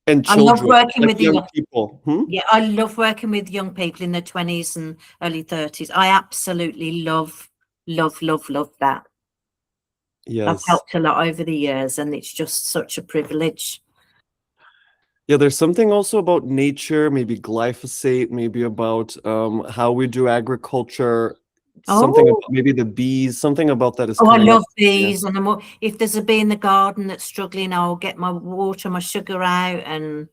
Speaker 1: and
Speaker 2: I love
Speaker 1: children,
Speaker 2: working
Speaker 1: like
Speaker 2: with
Speaker 1: young
Speaker 2: the
Speaker 1: people. Hmm?
Speaker 2: Yeah, I love working with young people in their 20s and early 30s. I absolutely love that. I've
Speaker 1: Yes.
Speaker 2: helped a lot over the years, and it's just such a privilege.
Speaker 1: Yeah, there's something also about nature, maybe glyphosate, maybe about how we do agriculture, something
Speaker 2: Oh,
Speaker 1: about maybe the bees, something about that is
Speaker 2: oh, I
Speaker 1: coming up.
Speaker 2: love
Speaker 1: Yeah.
Speaker 2: bees, and if there's a bee in the garden that's struggling, I'll get my water, my sugar out, and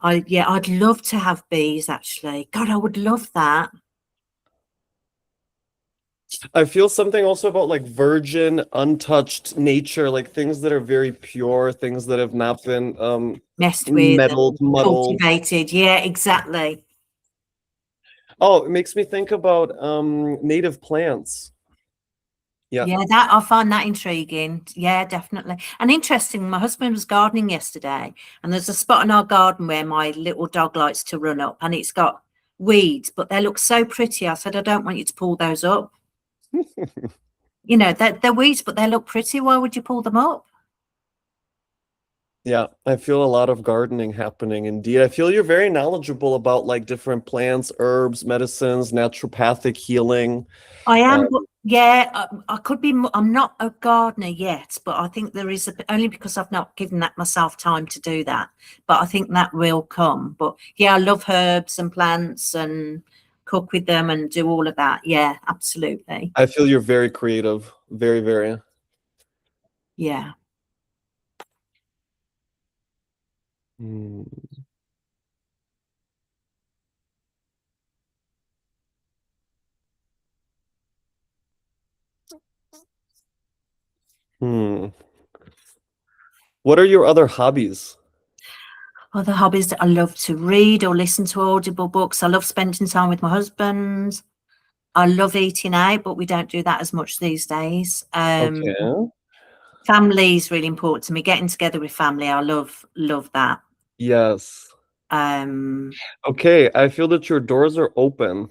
Speaker 2: I'd love to have bees. Actually, God, I would love that.
Speaker 1: I feel something also about like virgin, untouched nature, like things that are very pure, things that have not been
Speaker 2: Messed with
Speaker 1: meddled,
Speaker 2: and
Speaker 1: muddled.
Speaker 2: cultivated. Yeah, exactly.
Speaker 1: Oh, it makes me think about native plants. Yeah.
Speaker 2: Yeah, that I find that intriguing. Yeah, definitely. And interesting, my husband was gardening yesterday, and there's a spot in our garden where my little dog likes to run up, and weeds, but they look so pretty. I said, I don't want you to pull those up. You know, they're weeds, but they look pretty. Why would you pull them up?
Speaker 1: Yeah, I feel a lot of gardening happening indeed. I feel you're very knowledgeable about like different plants, herbs, medicines, naturopathic healing.
Speaker 2: I am,
Speaker 1: And
Speaker 2: but yeah, I could be. I'm not a gardener yet, but I think there is only because I've not given that myself time to do that. But I think that will come. But yeah, I love herbs and plants and cook with them and do all of that. Yeah, absolutely.
Speaker 1: I feel you're very creative, very, very.
Speaker 2: Yeah.
Speaker 1: Hmm. Hmm. What are your other hobbies?
Speaker 2: Other hobbies that I love to read or listen to audible books. I love spending time with my husband. I love eating out, but we don't do that as much these days.
Speaker 1: Okay.
Speaker 2: Family is really important to me. Getting together with family, I love that.
Speaker 1: Yes.
Speaker 2: Um,
Speaker 1: Okay, I feel that your doors are open,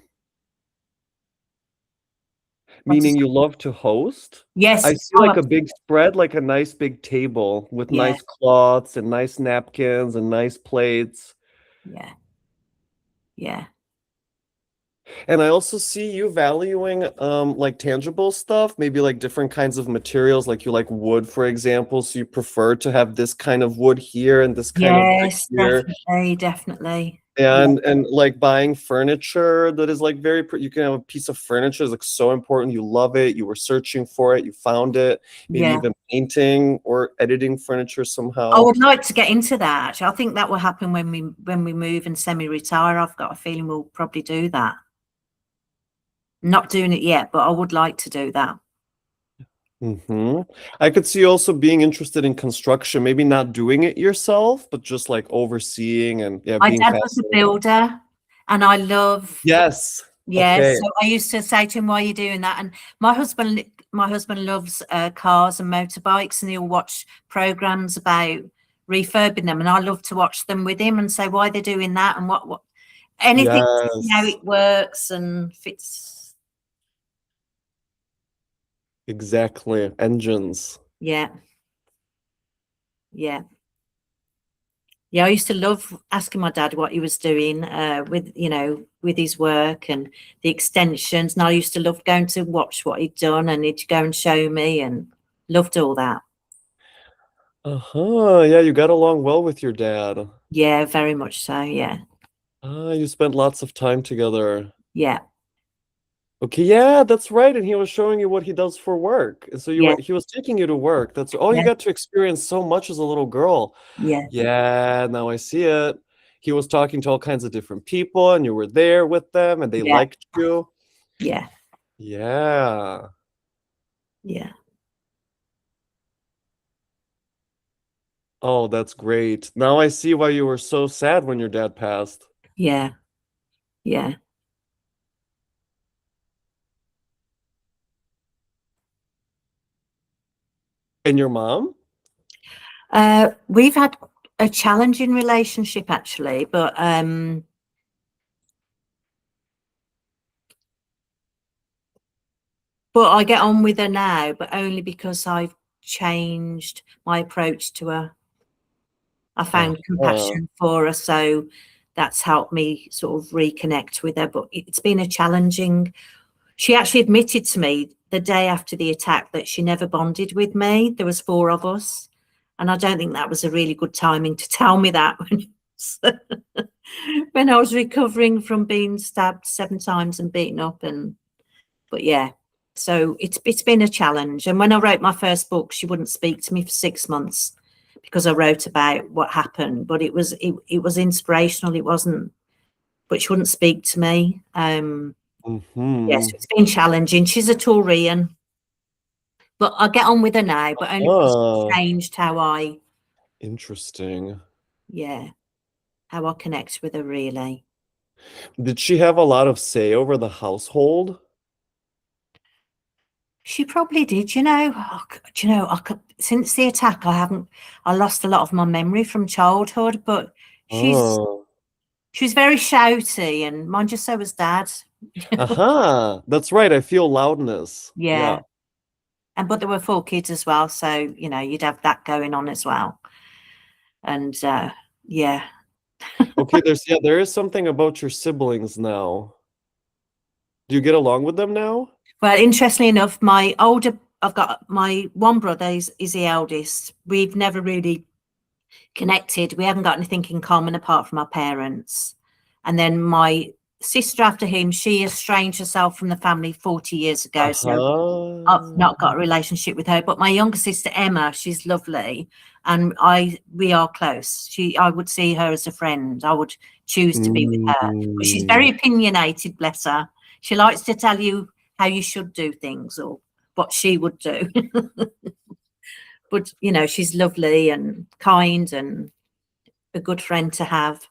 Speaker 2: what
Speaker 1: meaning
Speaker 2: does
Speaker 1: you love to host.
Speaker 2: yes,
Speaker 1: I see
Speaker 2: oh,
Speaker 1: like a big spread, like a nice big table with
Speaker 2: yeah,
Speaker 1: nice cloths and nice napkins and nice plates.
Speaker 2: yeah, yeah,
Speaker 1: And I also see you valuing like tangible stuff, maybe like different kinds of materials, like you like wood, for example. So you prefer to have this kind of wood here and this kind of brick
Speaker 2: yes,
Speaker 1: here.
Speaker 2: definitely, definitely. Yeah,
Speaker 1: And like buying furniture that is like you can have a piece of furniture is like so important. You love it, you were searching for it, you found it, maybe
Speaker 2: yeah.
Speaker 1: even painting or editing furniture
Speaker 2: I
Speaker 1: somehow.
Speaker 2: would like to get into that. Actually. I think that will happen when we move and semi-retire. I've got a feeling we'll probably do that. Not doing it yet, but I would like to do that.
Speaker 1: I could see you also being interested in construction, maybe not doing it yourself, but just like overseeing and yeah,
Speaker 2: My
Speaker 1: being
Speaker 2: dad was a
Speaker 1: fascinated.
Speaker 2: builder, and I love.
Speaker 1: Yes.
Speaker 2: Yes,
Speaker 1: Okay.
Speaker 2: so I used to say to him, "Why are you doing that?" And my husband loves cars and motorbikes, and he'll watch programs about refurbing them, and I love to watch them with him and say why they're doing that and what anything to see how
Speaker 1: Yes.
Speaker 2: it works and fits.
Speaker 1: Exactly. Engines.
Speaker 2: Yeah, yeah. Yeah, I used to love asking my dad what he was doing with his work and the extensions. And I used to love going to watch what he'd done and he'd go and show me and loved all that.
Speaker 1: Uh-huh. Yeah, you got along well with your dad.
Speaker 2: Yeah, very much so. Yeah,
Speaker 1: You spent lots of time together.
Speaker 2: yeah,
Speaker 1: Okay, yeah, that's right. And he was showing you what he does for work. And so
Speaker 2: yeah,
Speaker 1: he was taking you to work. You
Speaker 2: yeah,
Speaker 1: got to experience so much as a little girl.
Speaker 2: yeah,
Speaker 1: Yeah, now I see it. He was talking to all kinds of different people and you were there with them and they
Speaker 2: yeah,
Speaker 1: liked you.
Speaker 2: yeah,
Speaker 1: Yeah.
Speaker 2: yeah,
Speaker 1: Oh, that's great. Now I see why you were so sad when your dad passed.
Speaker 2: yeah, yeah.
Speaker 1: And your mom?
Speaker 2: We've had a challenging relationship actually, but I get on with her now, but only because I've changed my approach to her. I found
Speaker 1: Uh-huh.
Speaker 2: compassion for her, so that's helped me sort of reconnect with her. But it's been a challenging. She actually admitted to me the day after the attack that she never bonded with me. There was four of us, and I don't think that was a really good timing to tell me that when I was recovering from being stabbed 7 times and beaten up. But yeah, so it's been a challenge. And when I wrote my first book, she wouldn't speak to me for 6 months because I wrote about what happened. But it was inspirational. It wasn't, but she wouldn't speak to me. Yes,
Speaker 1: Mm-hmm.
Speaker 2: it's been challenging. She's a Taurian, but I get on with her now. But only because it's
Speaker 1: Uh-huh.
Speaker 2: changed
Speaker 1: Interesting.
Speaker 2: yeah, how I connect with her really.
Speaker 1: Did she have a lot of say over the household?
Speaker 2: She probably did, you know. Since the attack, I lost a lot of my memory from childhood, but she's
Speaker 1: Oh.
Speaker 2: She was very shouty, and mind you, so was Dad.
Speaker 1: That's right. I feel loudness.
Speaker 2: Yeah. But there were 4 kids as well, so you know, you'd have that going on as well. And yeah.
Speaker 1: Okay, there is something about your siblings now. Do you get along with them now?
Speaker 2: Well, interestingly enough, I've got my one brother is the eldest. We've never really connected. We haven't got anything in common apart from our parents. And then my sister after him, she estranged herself from the family 40 years ago. So I've not got a relationship with her. But my younger sister Emma, she's lovely, and we are close. I would see her as a friend. I would choose to be with her. But she's very opinionated, bless her. She likes to tell you how you should do things or what she would do. But you know, she's lovely and kind and a good friend to have.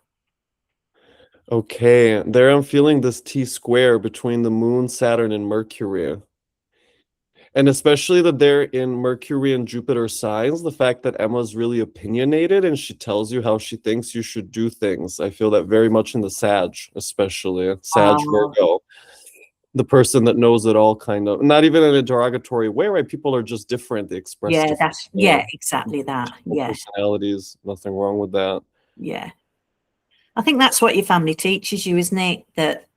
Speaker 1: Okay, there I'm feeling this T-square between the moon, Saturn, and Mercury. And especially that they're in Mercury and Jupiter signs, the fact that Emma's really opinionated and she tells you how she thinks you should do things. I feel that very much in the Sag, especially Sag Virgo. The person that knows it all, kind of, not even in a derogatory way, right? People are just different. They express
Speaker 2: exactly that. Yeah.
Speaker 1: Personalities, nothing wrong with that.
Speaker 2: Yeah. I think that's what your family teaches you, isn't it? That,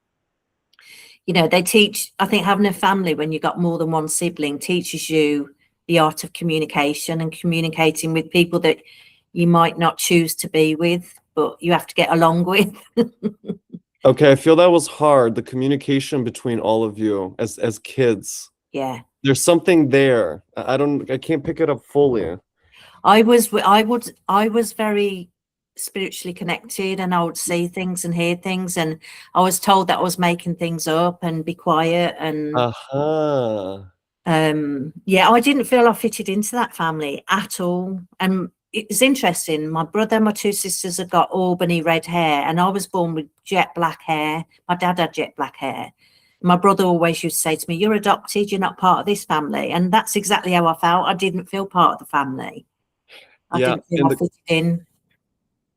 Speaker 2: you know, they teach, I think having a family when you've got more than one sibling teaches you the art of communication and communicating with people that you might not choose to be with, but you have to get along with.
Speaker 1: Okay, I feel that was hard, the communication between all of you as kids.
Speaker 2: Yeah.
Speaker 1: There's something there. I can't pick it up fully.
Speaker 2: I was very spiritually connected, and I would see things and hear things, and I was told that I was making things up and be quiet and yeah, I didn't feel I fitted into that family at all. And it was interesting, my brother and my 2 sisters have got Albany red hair, and I was born with jet black hair. My dad had jet black hair. My brother always used to say to me, "You're adopted, you're not part of this family." And that's exactly how I felt. I didn't feel part of the family. I didn't feel I fitted in.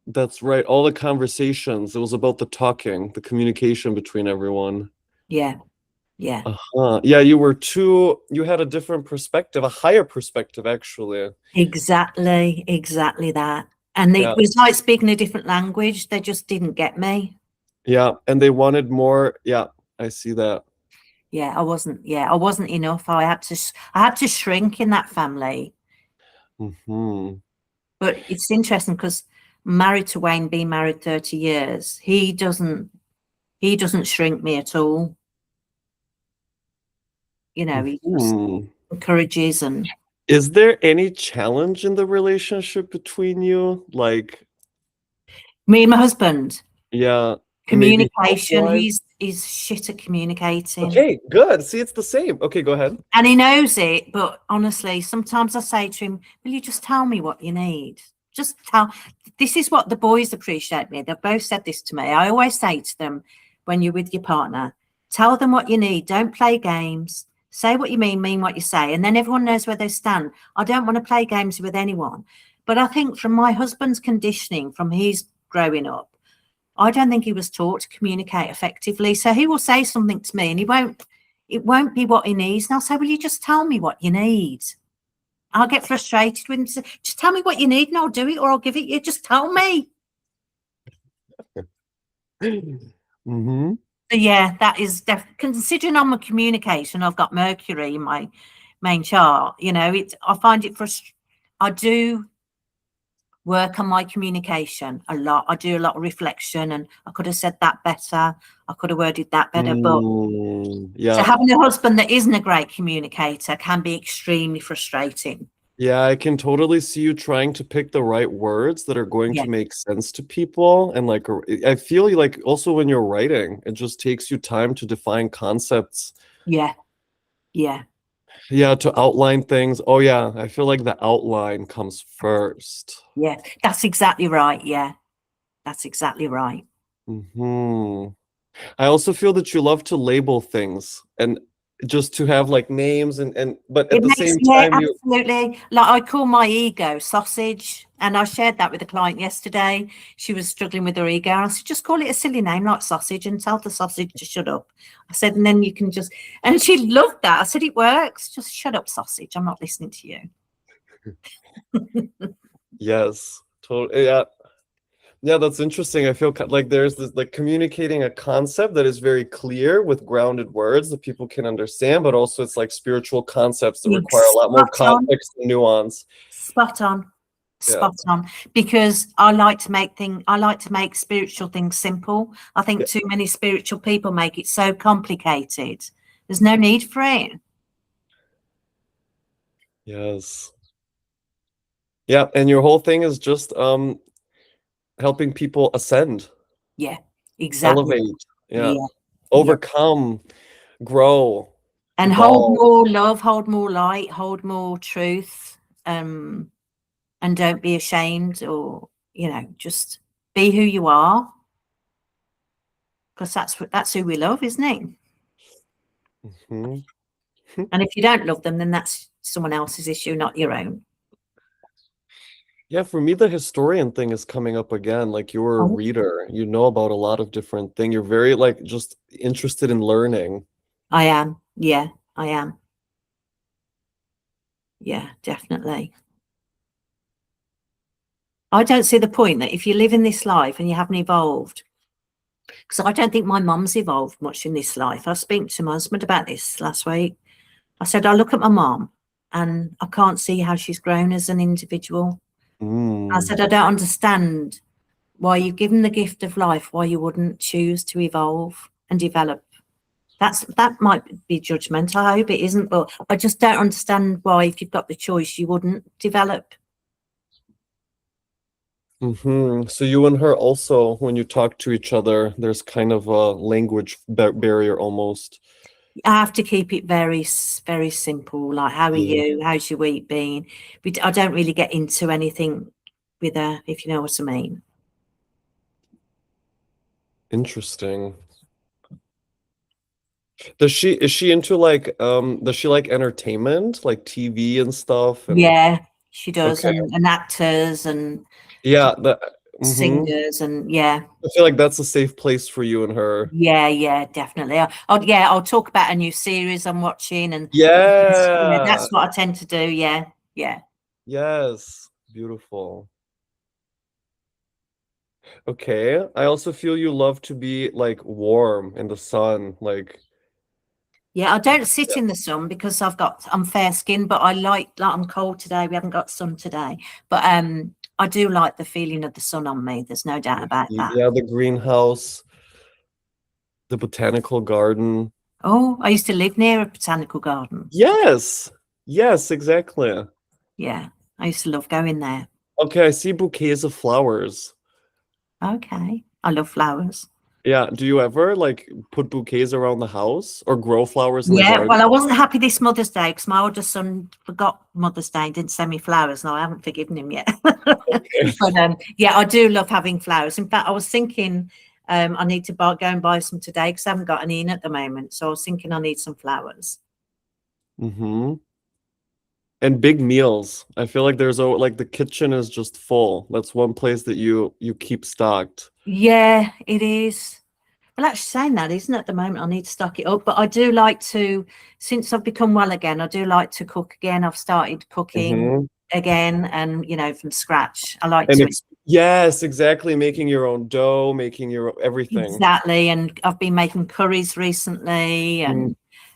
Speaker 1: That's right. All the conversations, it was about the talking, the communication between everyone.
Speaker 2: Yeah. Yeah.
Speaker 1: Yeah, you had a different perspective, a higher perspective, actually.
Speaker 2: Exactly that. And it was like speaking a different language. They just didn't get me.
Speaker 1: Yeah, and they wanted more. Yeah, I see that.
Speaker 2: Yeah, I wasn't enough. I had to shrink in that family. But it's interesting because married to Wayne, being married 30 years, he doesn't shrink me at all. You know, he just encourages. And
Speaker 1: is there any challenge in the relationship between you, like
Speaker 2: me and my husband?
Speaker 1: Yeah,
Speaker 2: communication. He's shit at communicating.
Speaker 1: Okay, good. See, it's the same. Okay, go ahead.
Speaker 2: And he knows it, but honestly, sometimes I say to him, "Will you just tell me what you need? Just tell." This is what the boys appreciate me. They've both said this to me. I always say to them, when you're with your partner, tell them what you need. Don't play games. Say what you mean what you say, and then everyone knows where they stand. I don't want to play games with anyone. But I think from my husband's conditioning, from his growing up, I don't think he was taught to communicate effectively. So he will say something to me and it won't be what he needs. And I'll say, "Will you just tell me what you need?" I'll get frustrated with him. Say, "Just tell me what you need and I'll do it, or I'll give it you. Just tell me." So yeah, that is considering I'm a communication, I've got Mercury in my main chart, you know, I find it frustrating. I do work on my communication a lot. I do a lot of reflection, and I could have said that better. I could have worded that better. But so having a husband that isn't a great communicator can be extremely frustrating.
Speaker 1: Yeah, I can totally see you trying to pick the right words that are going to make sense to people. And like, I feel like also when you're writing, it just takes you time to define concepts.
Speaker 2: Yeah.
Speaker 1: Yeah, to outline things. Oh yeah, I feel like the outline comes first.
Speaker 2: Yeah, that's exactly right. Yeah, that's exactly right.
Speaker 1: I also feel that you love to label things and just to have like names but at the same time,
Speaker 2: absolutely. Like I call my ego sausage. And I shared that with a client yesterday. She was struggling with her ego. I said, just call it a silly name like sausage and tell the sausage to shut up. I said, and then you can just, and she loved that. I said, it works. Just shut up, sausage. I'm not listening to you.
Speaker 1: Yes, totally. Yeah. Yeah, that's interesting. I feel like there's this like communicating a concept that is very clear with grounded words that people can understand, but also it's like spiritual concepts that require a lot more
Speaker 2: Spot on.
Speaker 1: context and nuance.
Speaker 2: Spot on.
Speaker 1: Yeah.
Speaker 2: Spot on. Because I like to make spiritual things simple. I think too many spiritual people make it so complicated. There's no need for it.
Speaker 1: Yes. Yeah, and your whole thing is just helping people ascend,
Speaker 2: Yeah, exactly.
Speaker 1: elevate,
Speaker 2: Yeah.
Speaker 1: overcome, grow,
Speaker 2: And hold
Speaker 1: evolve.
Speaker 2: more love, hold more light, hold more truth, and don't be ashamed, or just be who you are, because that's who we love, isn't it?
Speaker 1: Mhm.
Speaker 2: And if you don't love them, then that's someone else's issue, not your own.
Speaker 1: Yeah, for me, the historian thing is coming up again. Like you're a
Speaker 2: Oh.
Speaker 1: reader, you know about a lot of different things. You're very like just interested in learning.
Speaker 2: I am. Yeah, I am. Yeah, definitely. I don't see the point that if you live in this life and you haven't evolved, because I don't think my mum's evolved much in this life. I was speaking to my husband about this last week. I said, I look at my mum and I can't see how she's grown as an individual. I said, I don't understand why you've given the gift of life, why you wouldn't choose to evolve and develop. That might be judgment. I hope it isn't, but I just don't understand why, if you've got the choice, you wouldn't develop.
Speaker 1: So you and her also, when you talk to each other, there's kind of a language barrier almost.
Speaker 2: I have to keep it very, very simple. Like, how are you? How's your week been? I don't really get into anything with her, if you know what I mean.
Speaker 1: Interesting. Is she into like does she like entertainment, like TV and stuff? And
Speaker 2: Yeah, she does,
Speaker 1: okay.
Speaker 2: and actors and
Speaker 1: Yeah,
Speaker 2: singers, and yeah.
Speaker 1: I feel like that's a safe place for you and her.
Speaker 2: Yeah, definitely. I'll talk about a new series I'm watching, and
Speaker 1: Yeah.
Speaker 2: that's what I tend to do. Yeah.
Speaker 1: Yes. Beautiful. Okay. I also feel you love to be like warm in the sun, like
Speaker 2: Yeah, I don't sit in the sun because I'm fair skinned, but I like I'm cold today. We haven't got sun today, but I do like the feeling of the sun on me. There's no doubt about that.
Speaker 1: yeah, the greenhouse, the botanical garden.
Speaker 2: Oh, I used to live near a botanical garden.
Speaker 1: Yes. Yes, exactly.
Speaker 2: Yeah, I used to love going there.
Speaker 1: Okay, I see bouquets of flowers.
Speaker 2: Okay, I love flowers.
Speaker 1: Yeah, do you ever like put bouquets around the house or grow flowers in the
Speaker 2: Yeah,
Speaker 1: garden?
Speaker 2: well, I wasn't happy this Mother's Day because my older son forgot Mother's Day and didn't send me flowers. No, I haven't forgiven him yet.
Speaker 1: Okay.
Speaker 2: But yeah, I do love having flowers. In fact, I was thinking I need to go and buy some today because I haven't got any in at the moment. So I was thinking I need some flowers.
Speaker 1: And big meals. I feel like there's like the kitchen is just full. That's one place that you keep stocked.
Speaker 2: Yeah, it is. Well, actually saying that, isn't it, at the moment, I need to stock it up. But I do like to, since I've become well again, I do like to cook again. I've started cooking again, and from scratch. I like to.
Speaker 1: Yes, exactly. Making your own dough, making your everything.
Speaker 2: Exactly. And I've been making curries recently, and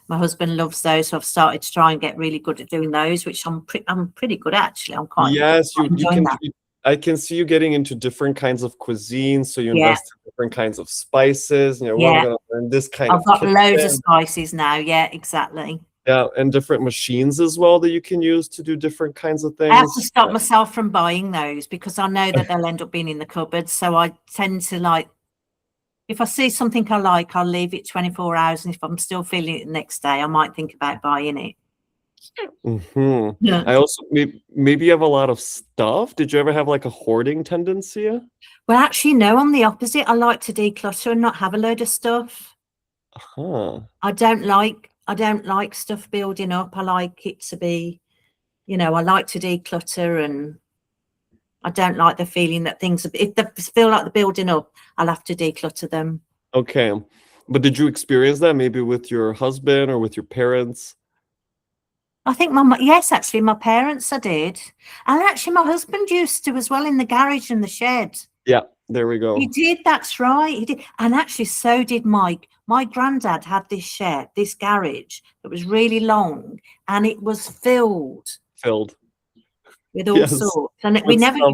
Speaker 2: my husband loves those. So I've started to try and get really good at doing those, which I'm pretty good at, actually. I'm quite
Speaker 1: you can
Speaker 2: that.
Speaker 1: I can see you getting into different kinds of cuisine. So you invest in different kinds of spices. Well, I'm gonna learn this kind of
Speaker 2: I've got loads of spices now. Yeah, exactly.
Speaker 1: Yeah, and different machines as well that you can use to do different kinds of things.
Speaker 2: I have to stop myself from buying those because I know that they'll end up being in the cupboard. So I tend to if I see something I like, I'll leave it 24 hours. And if I'm still feeling it the next day, I might think about buying it.
Speaker 1: I also maybe you have a lot of stuff. Did you ever have like a hoarding tendency?
Speaker 2: Well, actually, no, I'm the opposite. I like to declutter and not have a load of stuff. I don't like stuff building up. I like it to be, I like to declutter, and I don't like the feeling that things, if they feel like they're building up, I'll have to declutter them.
Speaker 1: Okay. But did you experience that maybe with your husband or with your parents?
Speaker 2: I think yes, actually, my parents, I did. And actually, my husband used to as well, in the garage and the shed.
Speaker 1: Yeah, there we
Speaker 2: He
Speaker 1: go.
Speaker 2: did, that's right. He did. And actually, so did Mike. My granddad had this shed, this garage that was really long, and it was filled
Speaker 1: Filled.
Speaker 2: with all
Speaker 1: Yes.
Speaker 2: sorts. And you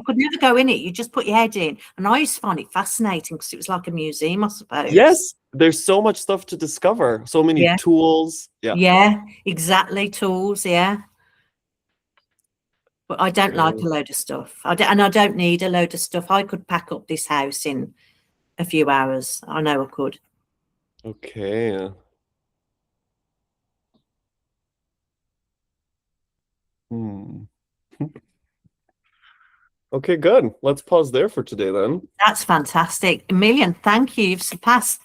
Speaker 2: could never go in it. You just put your head in. And I used to find it fascinating because it was like a museum, I suppose.
Speaker 1: Yes, there's so much stuff to discover. So many tools. Yeah.
Speaker 2: Yeah, exactly. Tools, yeah. But I don't like
Speaker 1: Okay.
Speaker 2: a load of stuff. And I don't need a load of stuff. I could pack up this house in a few hours. I know I could.
Speaker 1: Okay. Hmm. Okay, good. Let's pause there for today then.
Speaker 2: That's fantastic. A million. Thank you. You've surpassed.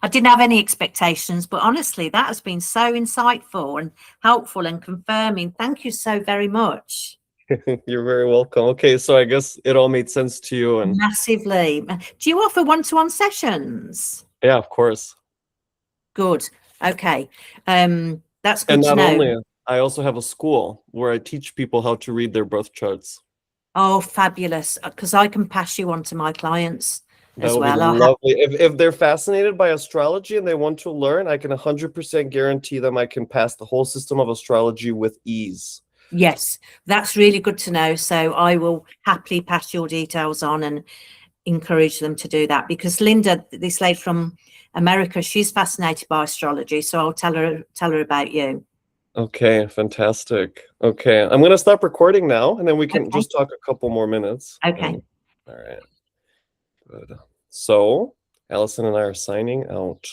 Speaker 2: I didn't have any expectations, but honestly, that has been so insightful and helpful and confirming. Thank you so very much.
Speaker 1: You're very welcome. Okay, so I guess it all made sense to you. And
Speaker 2: Massively. Do you offer one-to-one sessions?
Speaker 1: yeah, of course.
Speaker 2: Good. Okay. That's good
Speaker 1: And
Speaker 2: to
Speaker 1: not
Speaker 2: know.
Speaker 1: only, I also have a school where I teach people how to read their birth charts.
Speaker 2: Oh, fabulous. Because I can pass you on to my clients
Speaker 1: That
Speaker 2: as
Speaker 1: would be
Speaker 2: well.
Speaker 1: lovely. If they're fascinated by astrology and they want to learn, I can 100% guarantee them I can pass the whole system of astrology with ease.
Speaker 2: Yes, that's really good to know. So I will happily pass your details on and encourage them to do that, because Linda, this lady from America, she's fascinated by astrology. So I'll tell her about you.
Speaker 1: Okay, fantastic. Okay, I'm going to stop recording now, and then we can just talk a couple more minutes.
Speaker 2: Okay.
Speaker 1: All right. Good. So, Alison and I are signing out.